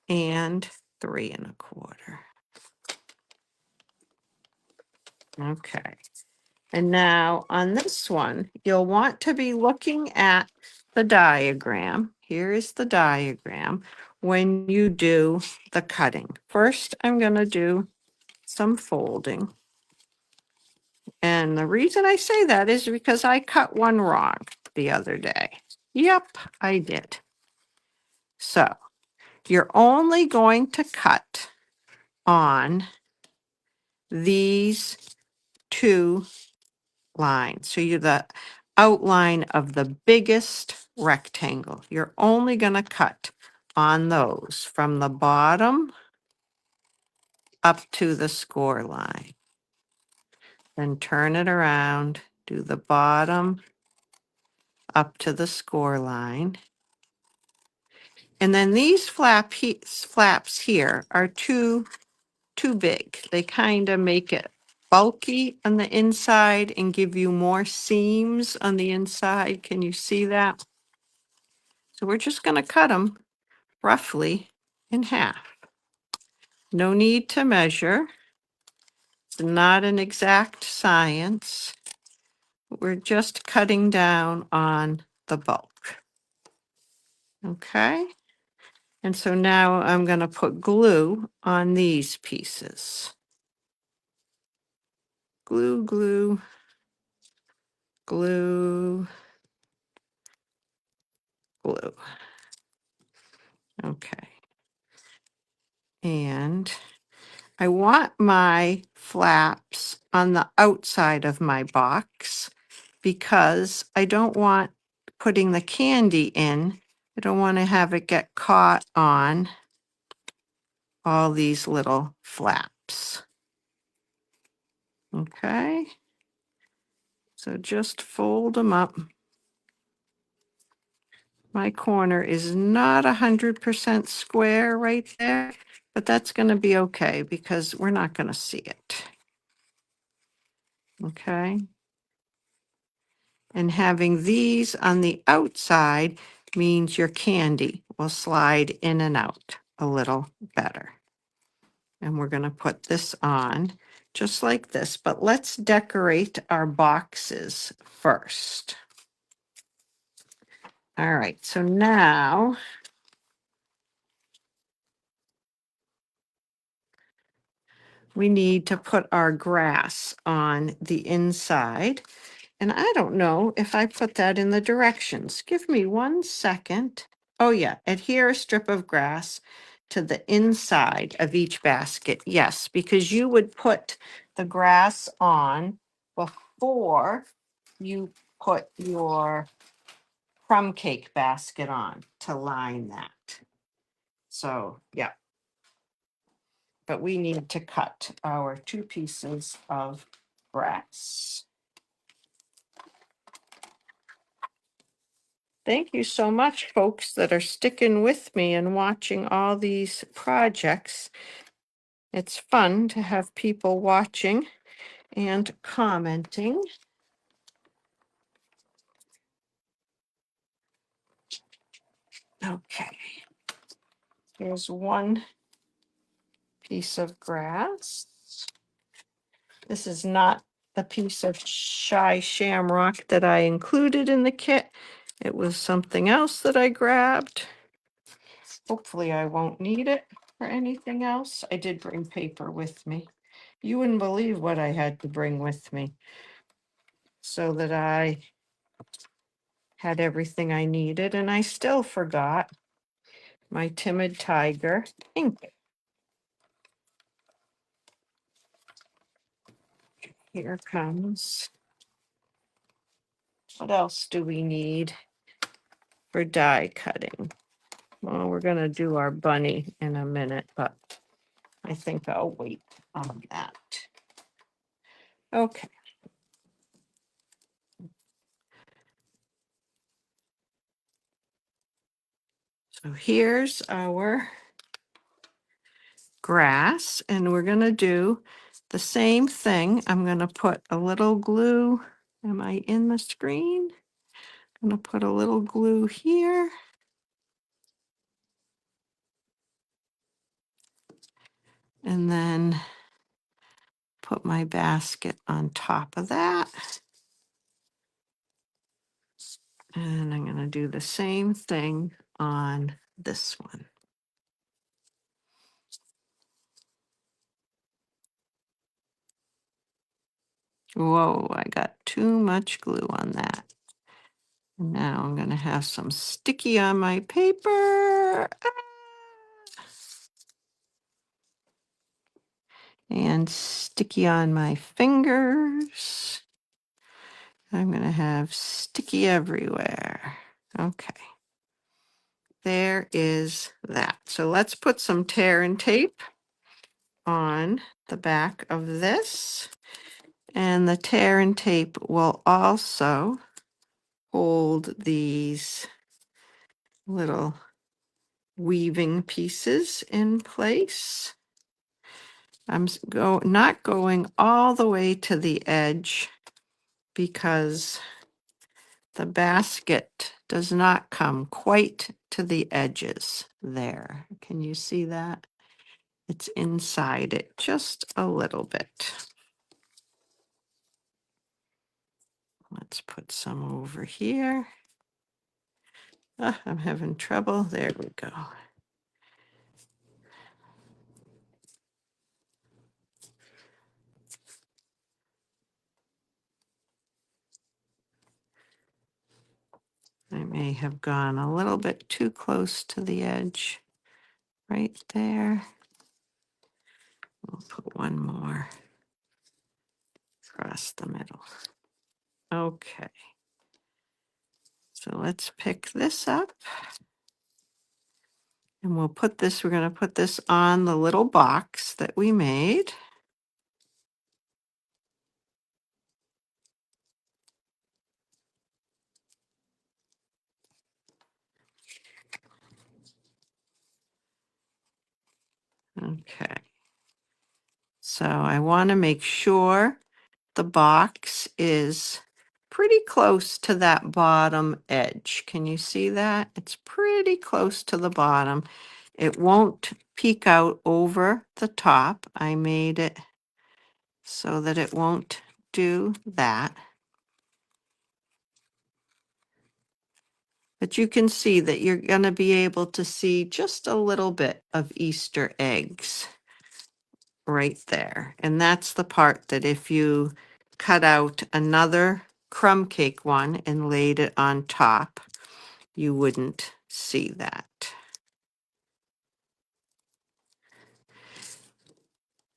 and 3¼ Okay. And now on this one, you'll want to be looking at the diagram. Here is the diagram when you do the cutting. First, I'm going to do some folding. And the reason I say that is because I cut one wrong the other day. Yep, I did. So you're only going to cut on these 2 lines. So you're the outline of the biggest rectangle. You're only going to cut on those from the bottom up to the score line. Then turn it around, do the bottom up to the score line. And then these flaps here are too big. They kind of make it bulky on the inside and give you more seams on the inside. Can you see that? So we're just going to cut them roughly in half. No need to measure. It's not an exact science. We're just cutting down on the bulk. Okay. And so now I'm going to put glue on these pieces. Glue, glue, glue, glue. Okay. And I want my flaps on the outside of my box because I don't want putting the candy in. I don't want to have it get caught on all these little flaps. Okay. So just fold them up. My corner is not 100% square right there, but that's going to be okay because we're not going to see it. Okay. And having these on the outside means your candy will slide in and out a little better. And we're going to put this on just like this, but let's decorate our boxes first. All right, so now we need to put our grass on the inside. And I don't know if I put that in the directions. Give me 1 second. Oh yeah, adhere a strip of grass to the inside of each basket. Yes, because you would put the grass on before you put your crumb cake basket on to line that. So, yeah. But we need to cut our 2 pieces of grass. Thank you so much, folks, that are sticking with me and watching all these projects. It's fun to have people watching and commenting. Okay. Here's one piece of grass. This is not the piece of shy shamrock that I included in the kit. It was something else that I grabbed. Hopefully I won't need it for anything else. I did bring paper with me. You wouldn't believe what I had to bring with me so that I had everything I needed, and I still forgot my Timid Tiger ink. Here comes. What else do we need for die cutting? Well, we're gonna do our bunny in a minute, but I think I'll wait on that. Okay. So here's our grass, and we're gonna do the same thing. I'm gonna put a little glue. Am I in the screen? I'm gonna put a little glue here. And then put my basket on top of that. And I'm gonna do the same thing on this one. Whoa, I got too much glue on that. And now I'm gonna have some sticky on my paper. And sticky on my fingers. I'm gonna have sticky everywhere. Okay. There is that. So let's put some tear and tape on the back of this. And the tear and tape will also hold these little weaving pieces in place. I'm not going all the way to the edge because the basket does not come quite to the edges there. Can you see that? It's inside it just a little bit. Let's put some over here. I'm having trouble. There we go. I may have gone a little bit too close to the edge right there. We'll put one more across the middle. Okay. So let's pick this up. And we're going to put this on the little box that we made. Okay. So I want to make sure the box is pretty close to that bottom edge. Can you see that? It's pretty close to the bottom. It won't peek out over the top. I made it so that it won't do that. But you can see that you're going to be able to see just a little bit of Easter eggs right there. And that's the part that if you cut out another crumb cake one and laid it on top, you wouldn't see that.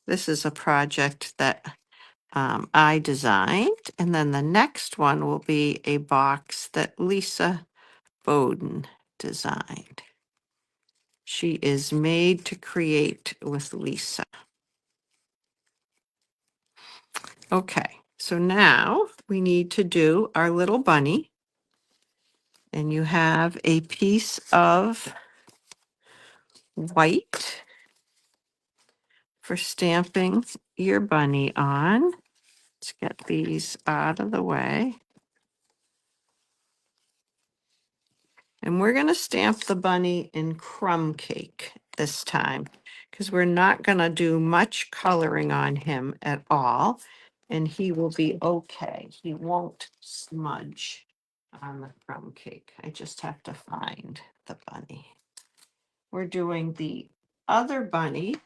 This is a project that I designed, and then the next one will be a box that Lisa Bowden designed. She is made to create with Lisa. Okay, so now we need to do our little bunny. And you have a piece of white for stamping your bunny on. Let's get these out of the way. And we're going to stamp the bunny in crumb cake. this time because we're not going to do much coloring on him at all. And he will be okay. He won't smudge on the crumb cake. I just have to find the bunny. We're doing the other bunny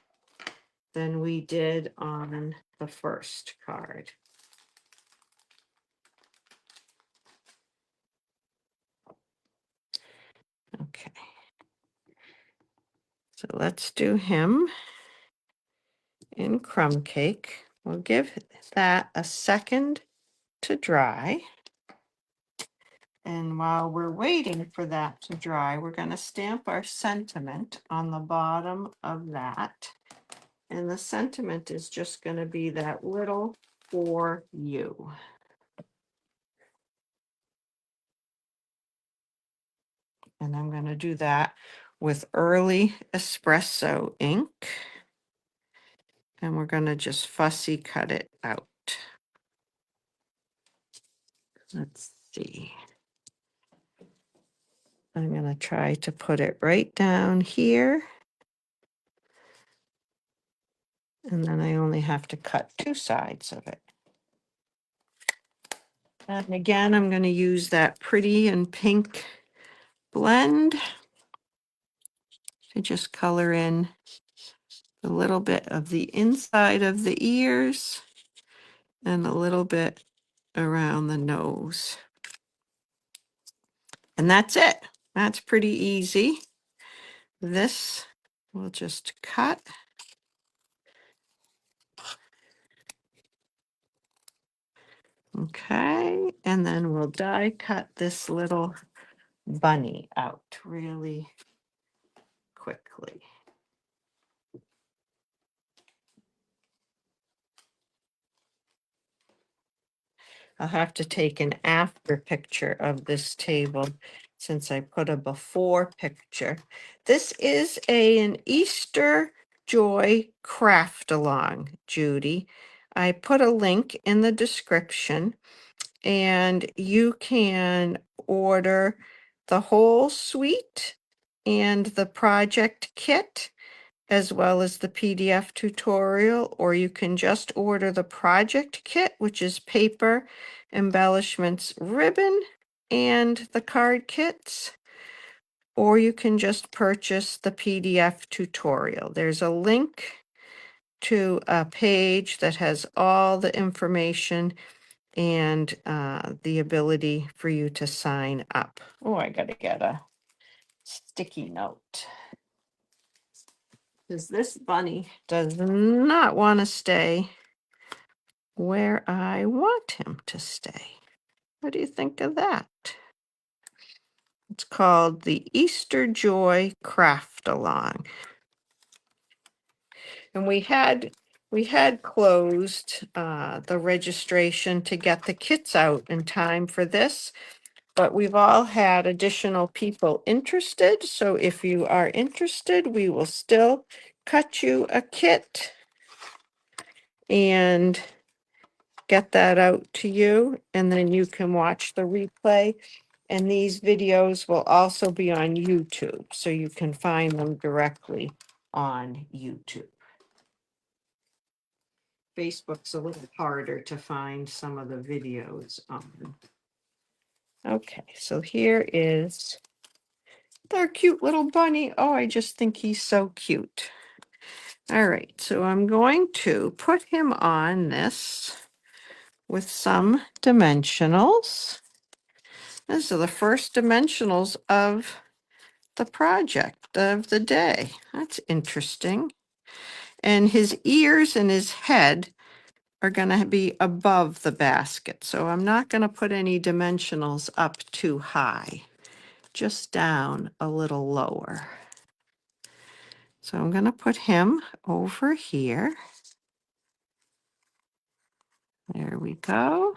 than we did on the first card. Okay. So let's do him in crumb cake. We'll give that a second to dry. And while we're waiting for that to dry, we're going to stamp our sentiment on the bottom of that. And the sentiment is just going to be that little for you. And I'm going to do that with early espresso ink. And we're going to just fussy cut it out. Let's see. I'm going to try to put it right down here. And then I only have to cut 2 sides of it. And again, I'm going to use that pretty and pink blend to just color in a little bit of the inside of the ears and a little bit around the nose. And that's it. That's pretty easy. This we'll just cut. Okay, and then we'll die cut this little bunny out really quickly. I'll have to take an after picture of this table since I put a before picture. This is an Easter Joy craft along, Judy. I put a link in the description and you can order the whole suite and the project kit as well as the PDF tutorial, or you can just order the project kit, which is paper, embellishments, ribbon, and the card kits, or you can just purchase the PDF tutorial. There's a link to a page that has all the information and the ability for you to sign up. Oh, I gotta get a sticky note. Because this bunny does not want to stay where I want him to stay. What do you think of that? It's called the Easter Joy Craft Along. And we had closed the registration to get the kits out in time for this, but we've all had additional people interested. So if you are interested, we will still cut you a kit and get that out to you, and then you can watch the replay. And these videos will also be on YouTube, so you can find them directly on YouTube. Facebook's a little harder to find some of the videos on. Okay, so here is their cute little bunny. Oh, I just think he's so cute. All right, so I'm going to put him on this with some dimensionals. These are the first dimensionals of the project of the day. That's interesting. And his ears and his head are going to be above the basket. So I'm not going to put any dimensionals up too high, just down a little lower. So I'm going to put him over here. There we go.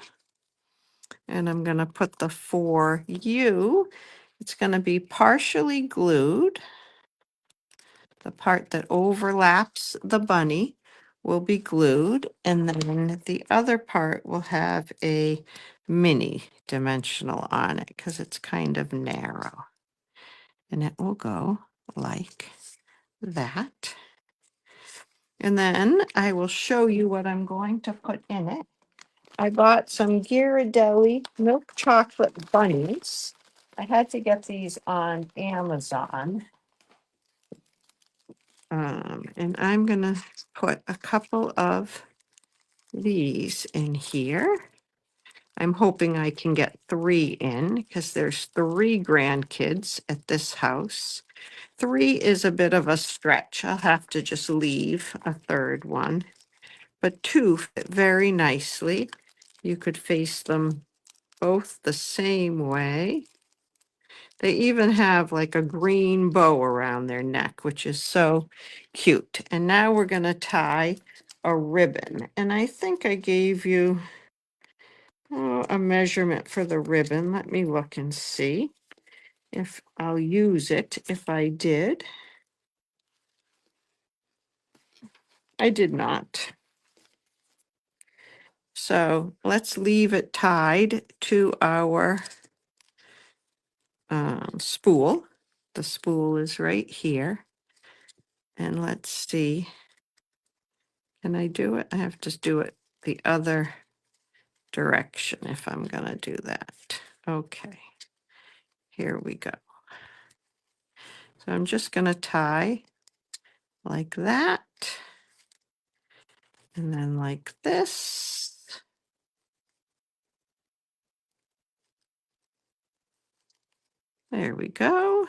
And I'm going to put the for you. It's going to be partially glued. The part that overlaps the bunny will be glued, and then the other part will have a mini dimensional on it because it's kind of narrow. And it will go like that. And then I will show you what I'm going to put in it. I bought some Ghirardelli milk chocolate bunnies. I had to get these on Amazon. And I'm going to put a couple of these in here. I'm hoping I can get 3 in because there's 3 grandkids at this house. 3 is a bit of a stretch. I'll have to just leave a third one. But 2 fit very nicely. You could face them both the same way. They even have like a green bow around their neck, which is so cute. And now we're going to tie a ribbon. And I think I gave you a measurement for the ribbon. Let me look and see if I'll use it. If I did, I did not. So let's leave it tied to our spool. The spool is right here. And let's see. Can I do it? I have to do it the other direction if I'm going to do that. Okay. Here we go. So I'm just going to tie like that. And then like this. There we go.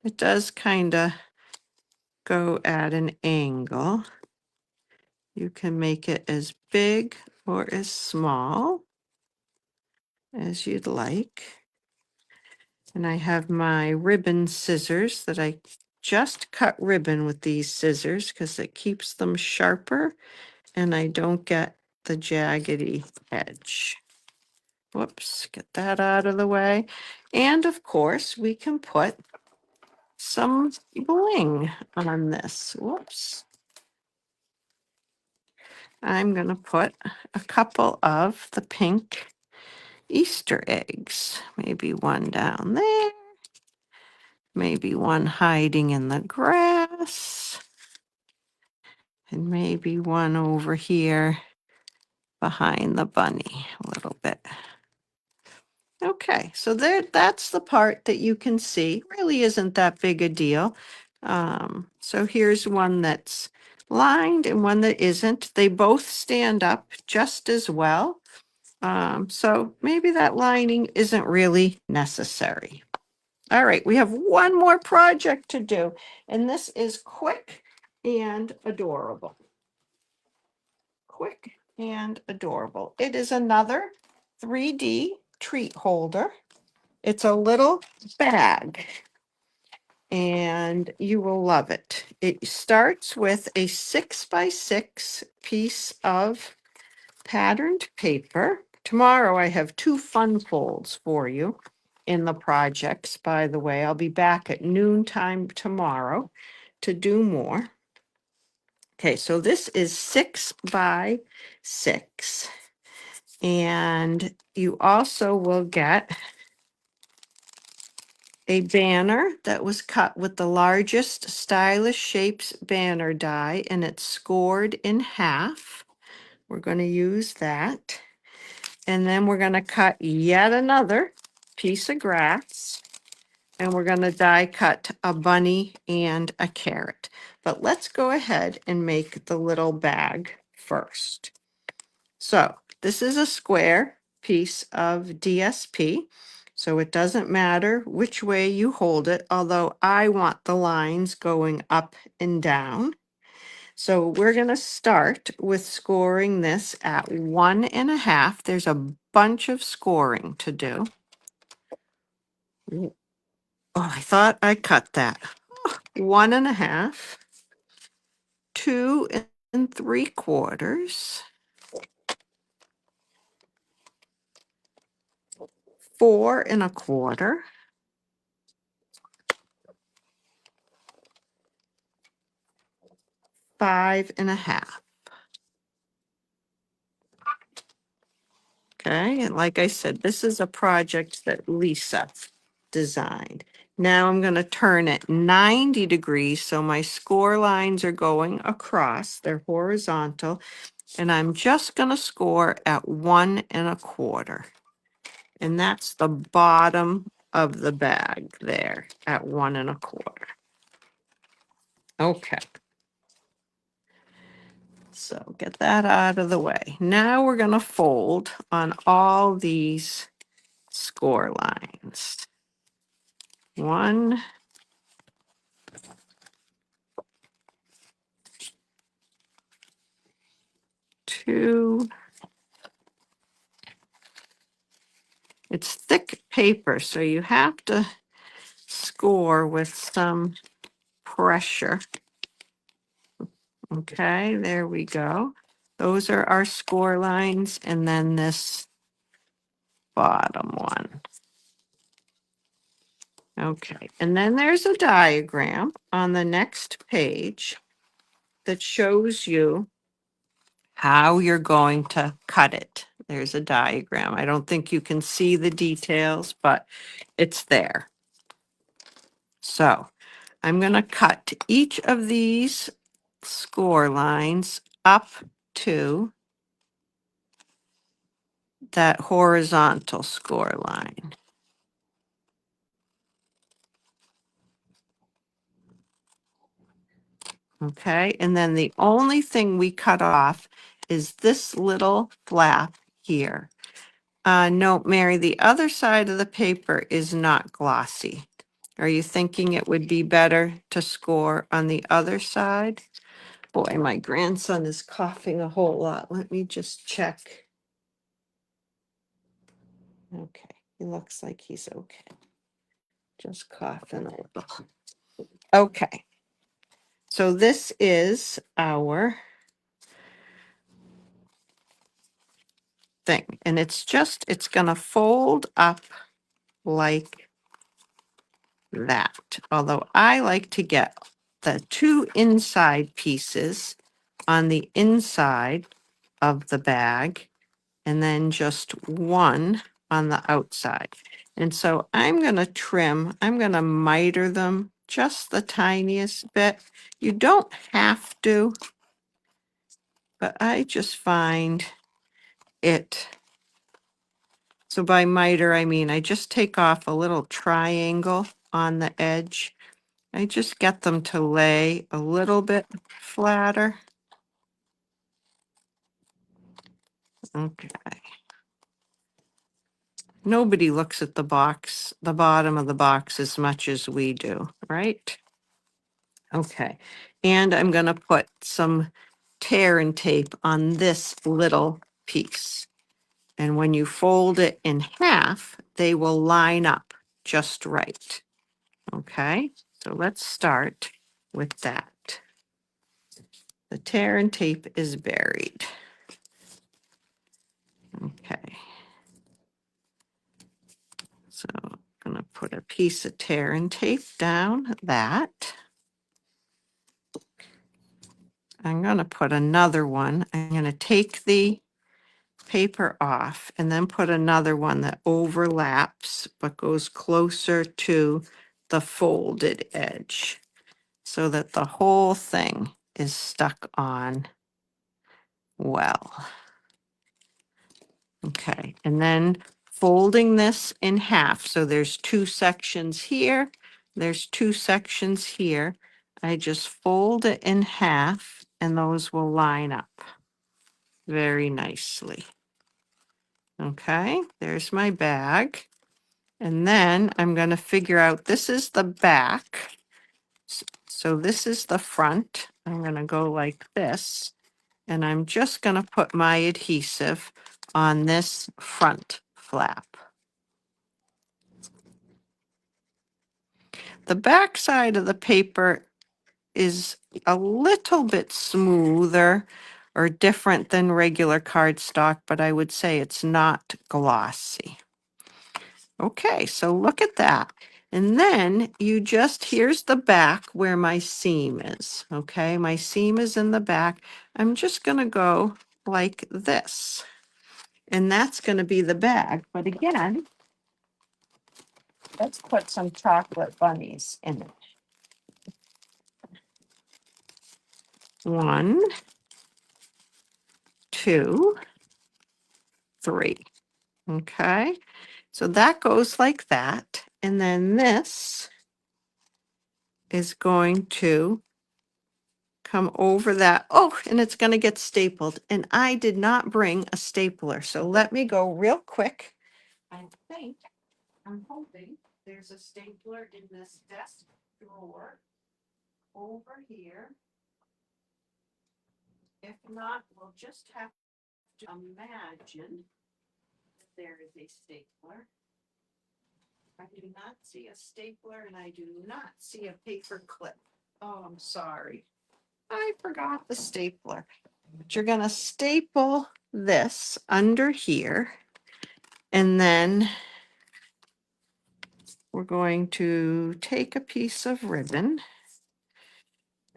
It does kind of go at an angle. You can make it as big or as small as you'd like. And I have my ribbon scissors that I just cut ribbon with these scissors because it keeps them sharper and I don't get the jaggedy edge. Whoops, get that out of the way. And of course, we can put some bling on this. Whoops. I'm going to put a couple of the pink Easter eggs. Maybe one down there. Maybe one hiding in the grass. And maybe one over here behind the bunny a little bit. Okay, so that's the part that you can see. Really isn't that big a deal. So here's one that's lined and one that isn't. They both stand up just as well. So maybe that lining isn't really necessary. All right, we have one more project to do, and this is quick and adorable. Quick and adorable. It is another 3D treat holder. It's a little bag, and you will love it. It starts with a 6x6 piece of patterned paper. Tomorrow I have 2 fun folds for you in the projects, by the way. I'll be back at noontime tomorrow to do more. Okay, so this is 6x6. And you also will get a banner that was cut with the largest stylish shapes banner die, and it's scored in half. We're going to use that. And then we're going to cut yet another piece of grass. And we're going to die cut a bunny and a carrot. But let's go ahead and make the little bag first. So this is a square piece of DSP. So it doesn't matter which way you hold it, although I want the lines going up and down. So we're going to start with scoring this at 1.5. There's a bunch of scoring to do. Oh, I thought I cut that. 1.5, 2 3/4, 4 1/4, 5.5. Okay, and like I said, this is a project that Lisa designed. Now I'm going to turn it 90 degrees so my score lines are going across. They're horizontal. And I'm just going to score at 1 1/4. And that's the bottom of the bag there at 1 1/4. Okay. So get that out of the way. Now we're going to fold on all these score lines. 1, 2. It's thick paper, so you have to score with some pressure. Okay, there we go. Those are our score lines, and then this bottom one. Okay, and then there's a diagram on the next page that shows you how you're going to cut it. There's a diagram. I don't think you can see the details, but it's there. So I'm going to cut each of these score lines up to that horizontal score line. Okay, and then the only thing we cut off is this little flap here. No, Mary, the other side of the paper is not glossy. Are you thinking it would be better to score on the other side? Boy, my grandson is coughing a whole lot. Let me just check. Okay, he looks like he's okay. Just coughing a little. Okay. So this is our thing. And it's going to fold up like that. Although I like to get the 2 inside pieces on the inside of the bag and then just 1 on the outside. And so I'm going to miter them just the tiniest bit. You don't have to, but I just find it. So by miter, I mean I just take off a little triangle on the edge. I just get them to lay a little bit flatter. Okay. Nobody looks at the box, the bottom of the box as much as we do, right? Okay. And I'm going to put some tear and tape on this little piece. And when you fold it in half, they will line up just right. Okay. So let's start with that. The tear and tape is buried. Okay. So I'm going to put a piece of tear and tape down that. I'm going to put another one. I'm going to take the paper off and then put another one that overlaps but goes closer to the folded edge so that the whole thing is stuck on well. Okay, and then folding this in half. So there's 2 sections here, there's 2 sections here. I just fold it in half and those will line up very nicely. Okay, there's my bag. And then I'm going to figure out, this is the back. So this is the front. I'm going to go like this. And I'm just going to put my adhesive on this front flap. The back side of the paper is a little bit smoother or different than regular cardstock, but I would say it's not glossy. Okay, so look at that. And then you just, here's the back where my seam is. Okay, my seam is in the back. I'm just going to go like this. And that's going to be the bag. But again, Let's put some chocolate bunnies in it. 1, 2, 3. Okay, so that goes like that. And then this is going to come over that. Oh, and it's going to get stapled. And I did not bring a stapler. So let me go real quick. I think, I'm hoping there's a stapler in this desk drawer over here. If not, we'll just have to imagine that there is a stapler. I do not see a stapler and I do not see a paper clip. Oh, I'm sorry. I forgot the stapler. But you're going to staple this under here. And then we're going to take a piece of ribbon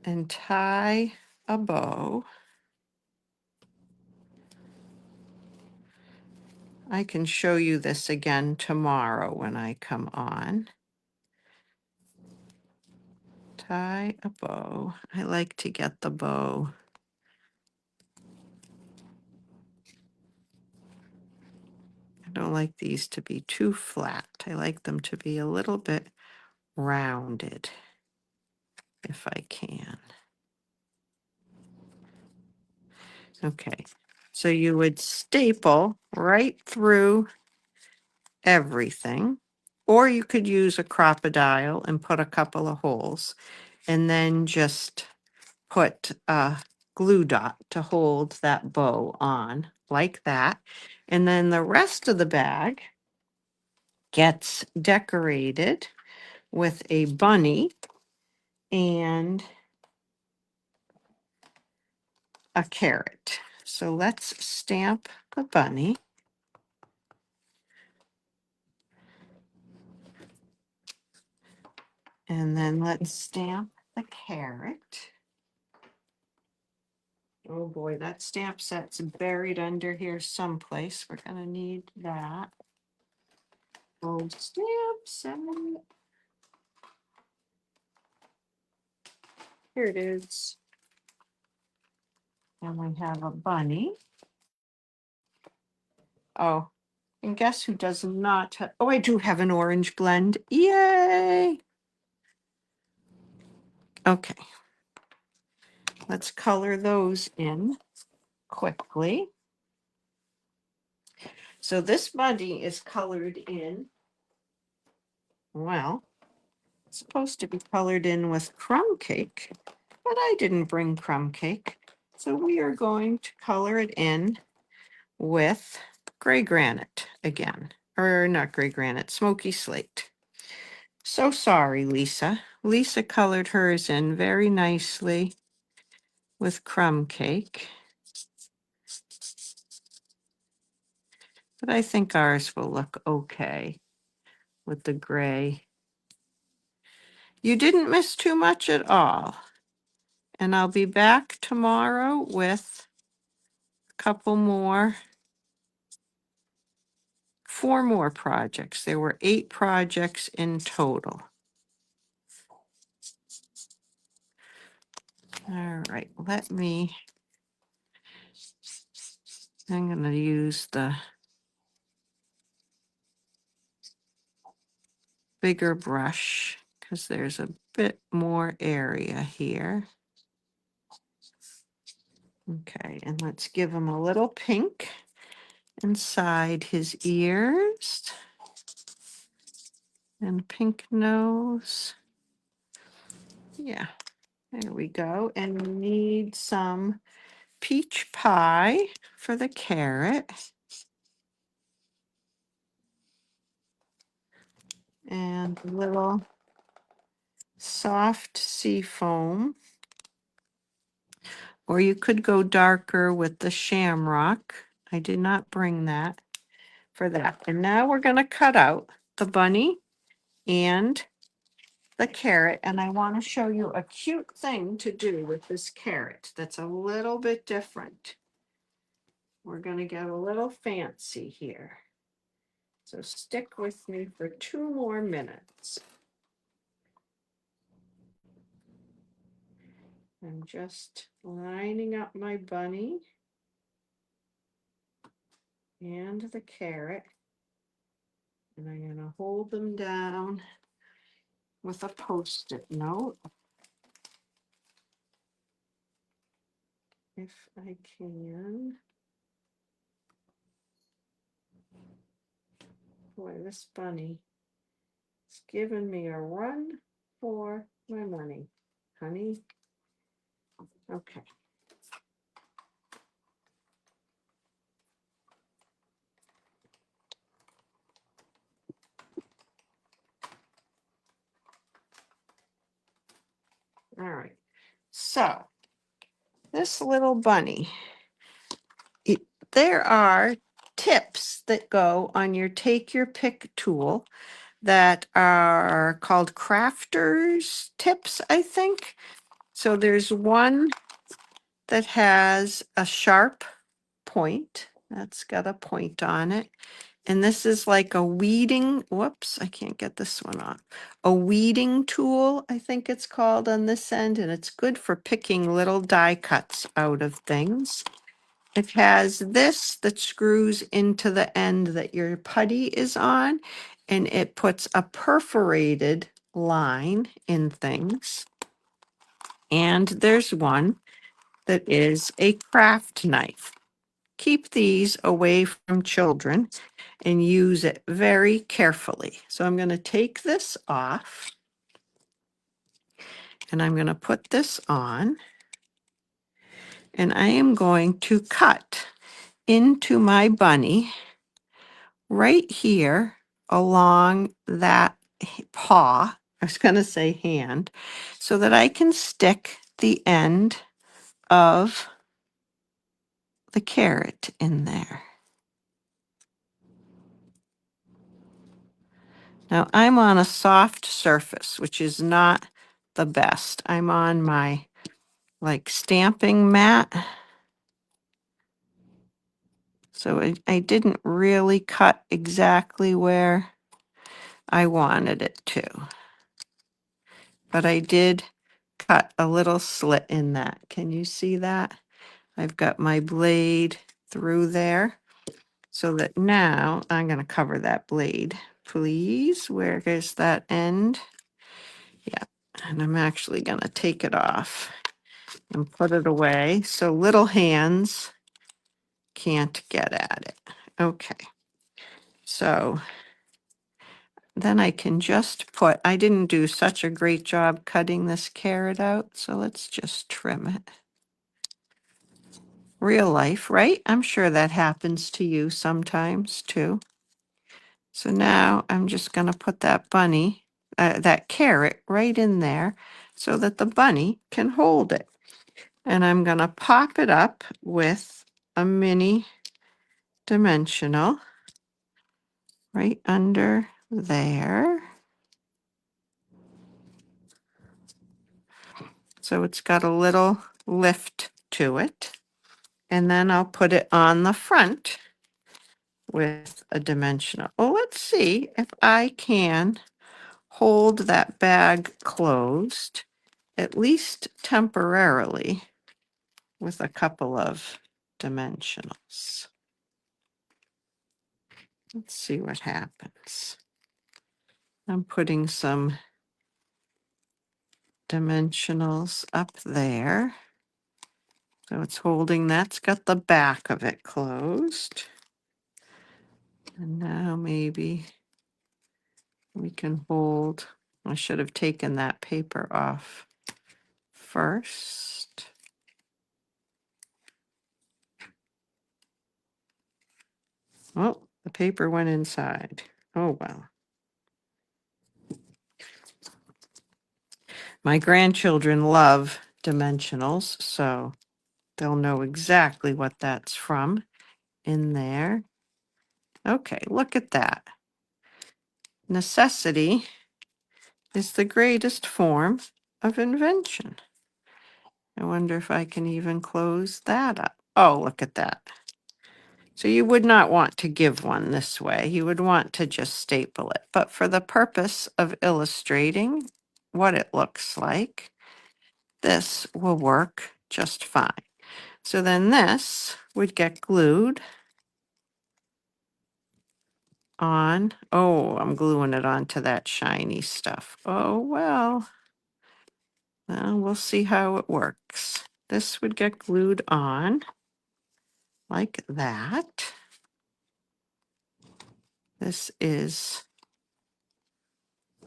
and tie a bow. I can show you this again tomorrow when I come on. Tie a bow. I like to get the bow. I don't like these to be too flat. I like them to be a little bit rounded if I can. Okay, so you would staple right through everything, or you could use a crocodile and put a couple of holes and then just put a glue dot to hold that bow on like that. And then the rest of the bag gets decorated with a bunny and a carrot. So let's stamp the bunny. And then let's stamp the carrot. Oh boy, that stamp set's buried under here someplace. We're gonna need that. Old stamp set. Here it is. And we have a bunny. Oh, and guess who does not have, oh, I do have an orange blend. Yay! Okay. Let's color those in quickly. So this bunny is colored in, well, it's supposed to be colored in with crumb cake, but I didn't bring crumb cake. So we are going to color it in with gray granite again, or not gray granite, smoky slate. So sorry, Lisa. Lisa colored hers in very nicely with crumb cake. But I think ours will look okay with the gray. You didn't miss too much at all. And I'll be back tomorrow with a couple more, 4 more projects. There were 8 projects in total. All right, I'm going to use the bigger brush because there's a bit more area here. Okay, and let's give him a little pink inside his ears and pink nose. Yeah, there we go. And we need some peach pie for the carrot. And a little soft sea foam. Or you could go darker with the shamrock. I did not bring that for that. And now we're going to cut out the bunny and the carrot. And I want to show you a cute thing to do with this carrot that's a little bit different. We're going to get a little fancy here. So stick with me for 2 more minutes. I'm just lining up my bunny and the carrot. And I'm going to hold them down with a Post-it note if I can. Boy, this bunny is giving me a run for my money, honey. Okay. All right. So this little bunny, there are tips that go on your take your pick tool that are called crafters tips, I think. So there's one that has a sharp point. That's got a point on it. And this is like a weeding, whoops, I can't get this one off. A weeding tool, I think it's called on this end, and it's good for picking little die cuts out of things. It has this that screws into the end that your putty is on, and it puts a perforated line in things. And there's one that is a craft knife. Keep these away from children and use it very carefully. So I'm going to take this off and I'm going to put this on, and I am going to cut into my bunny right here along that paw. I was going to say hand, so that I can stick the end of the carrot in there. Now I'm on a soft surface, which is not the best. I'm on my like stamping mat. So I didn't really cut exactly where I wanted it to. But I did cut a little slit in that. Can you see that? I've got my blade through there. So that now I'm going to cover that blade. Please, where is that end? Yeah, and I'm actually going to take it off and put it away so little hands can't get at it. Okay, so then I can just put, I didn't do such a great job cutting this carrot out, so let's just trim it. Real life, right? I'm sure that happens to you sometimes too. So now I'm just going to put that bunny, that carrot right in there so that the bunny can hold it. And I'm going to pop it up with a mini dimensional right under there. So it's got a little lift to it. And then I'll put it on the front with a dimensional. Well, let's see if I can hold that bag closed, at least temporarily, with a couple of dimensionals. Let's see what happens. I'm putting some dimensionals up there. So it's holding, that's got the back of it closed. And now maybe we can hold, I should have taken that paper off first. Oh, the paper went inside. Oh, well. My grandchildren love dimensionals, so they'll know exactly what that's from in there. Okay, look at that. Necessity is the greatest form of invention. I wonder if I can even close that up. Oh, look at that. So you would not want to give one this way. You would want to just staple it. But for the purpose of illustrating what it looks like, this will work just fine. So then this would get glued on. Oh, I'm gluing it onto that shiny stuff. Oh, well, we'll see how it works. This would get glued on like that. This is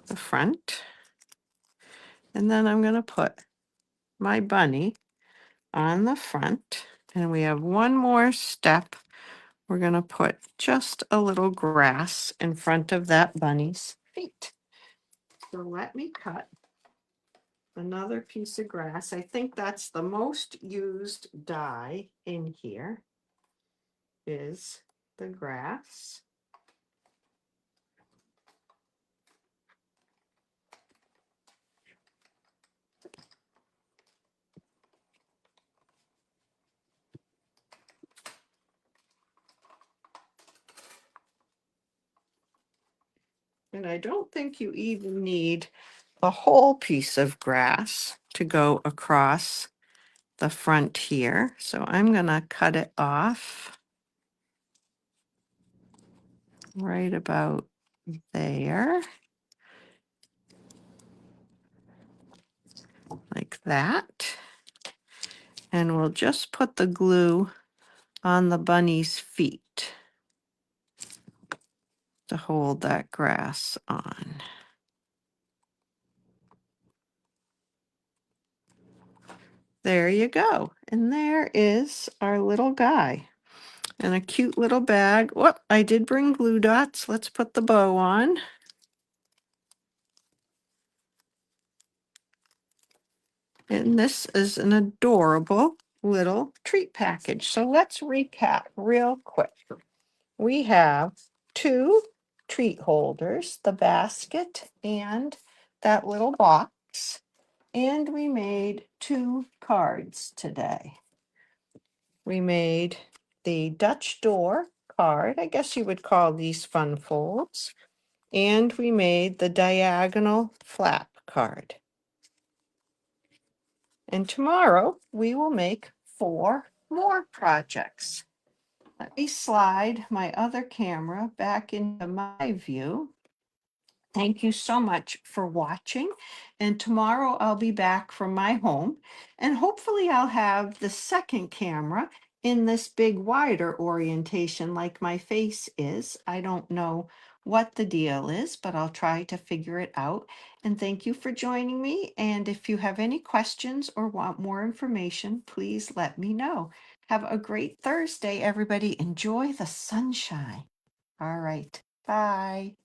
the front. And then I'm going to put my bunny on the front. And we have one more step. We're going to put just a little grass in front of that bunny's feet. So let me cut another piece of grass. I think that's the most used dye in here is the grass. And I don't think you even need a whole piece of grass to go across the front here. So I'm going to cut it off right about there, like that. And we'll just put the glue on the bunny's feet to hold that grass on. There you go. And there is our little guy and a cute little bag. Whoop, I did bring glue dots. Let's put the bow on. And this is an adorable little treat package. So let's recap real quick. We have 2 treat holders, the basket and that little box. And we made 2 cards today. We made the Dutch door card. I guess you would call these fun folds. And we made the diagonal flap card. And tomorrow we will make 4 more projects. Let me slide my other camera back into my view. Thank you so much for watching. And tomorrow I'll be back from my home and hopefully I'll have the second camera in this big wider orientation like my face is. I don't know what the deal is, but I'll try to figure it out. And thank you for joining me. And if you have any questions or want more information, please let me know. Have a great Thursday, everybody. Enjoy the sunshine. All right. Bye.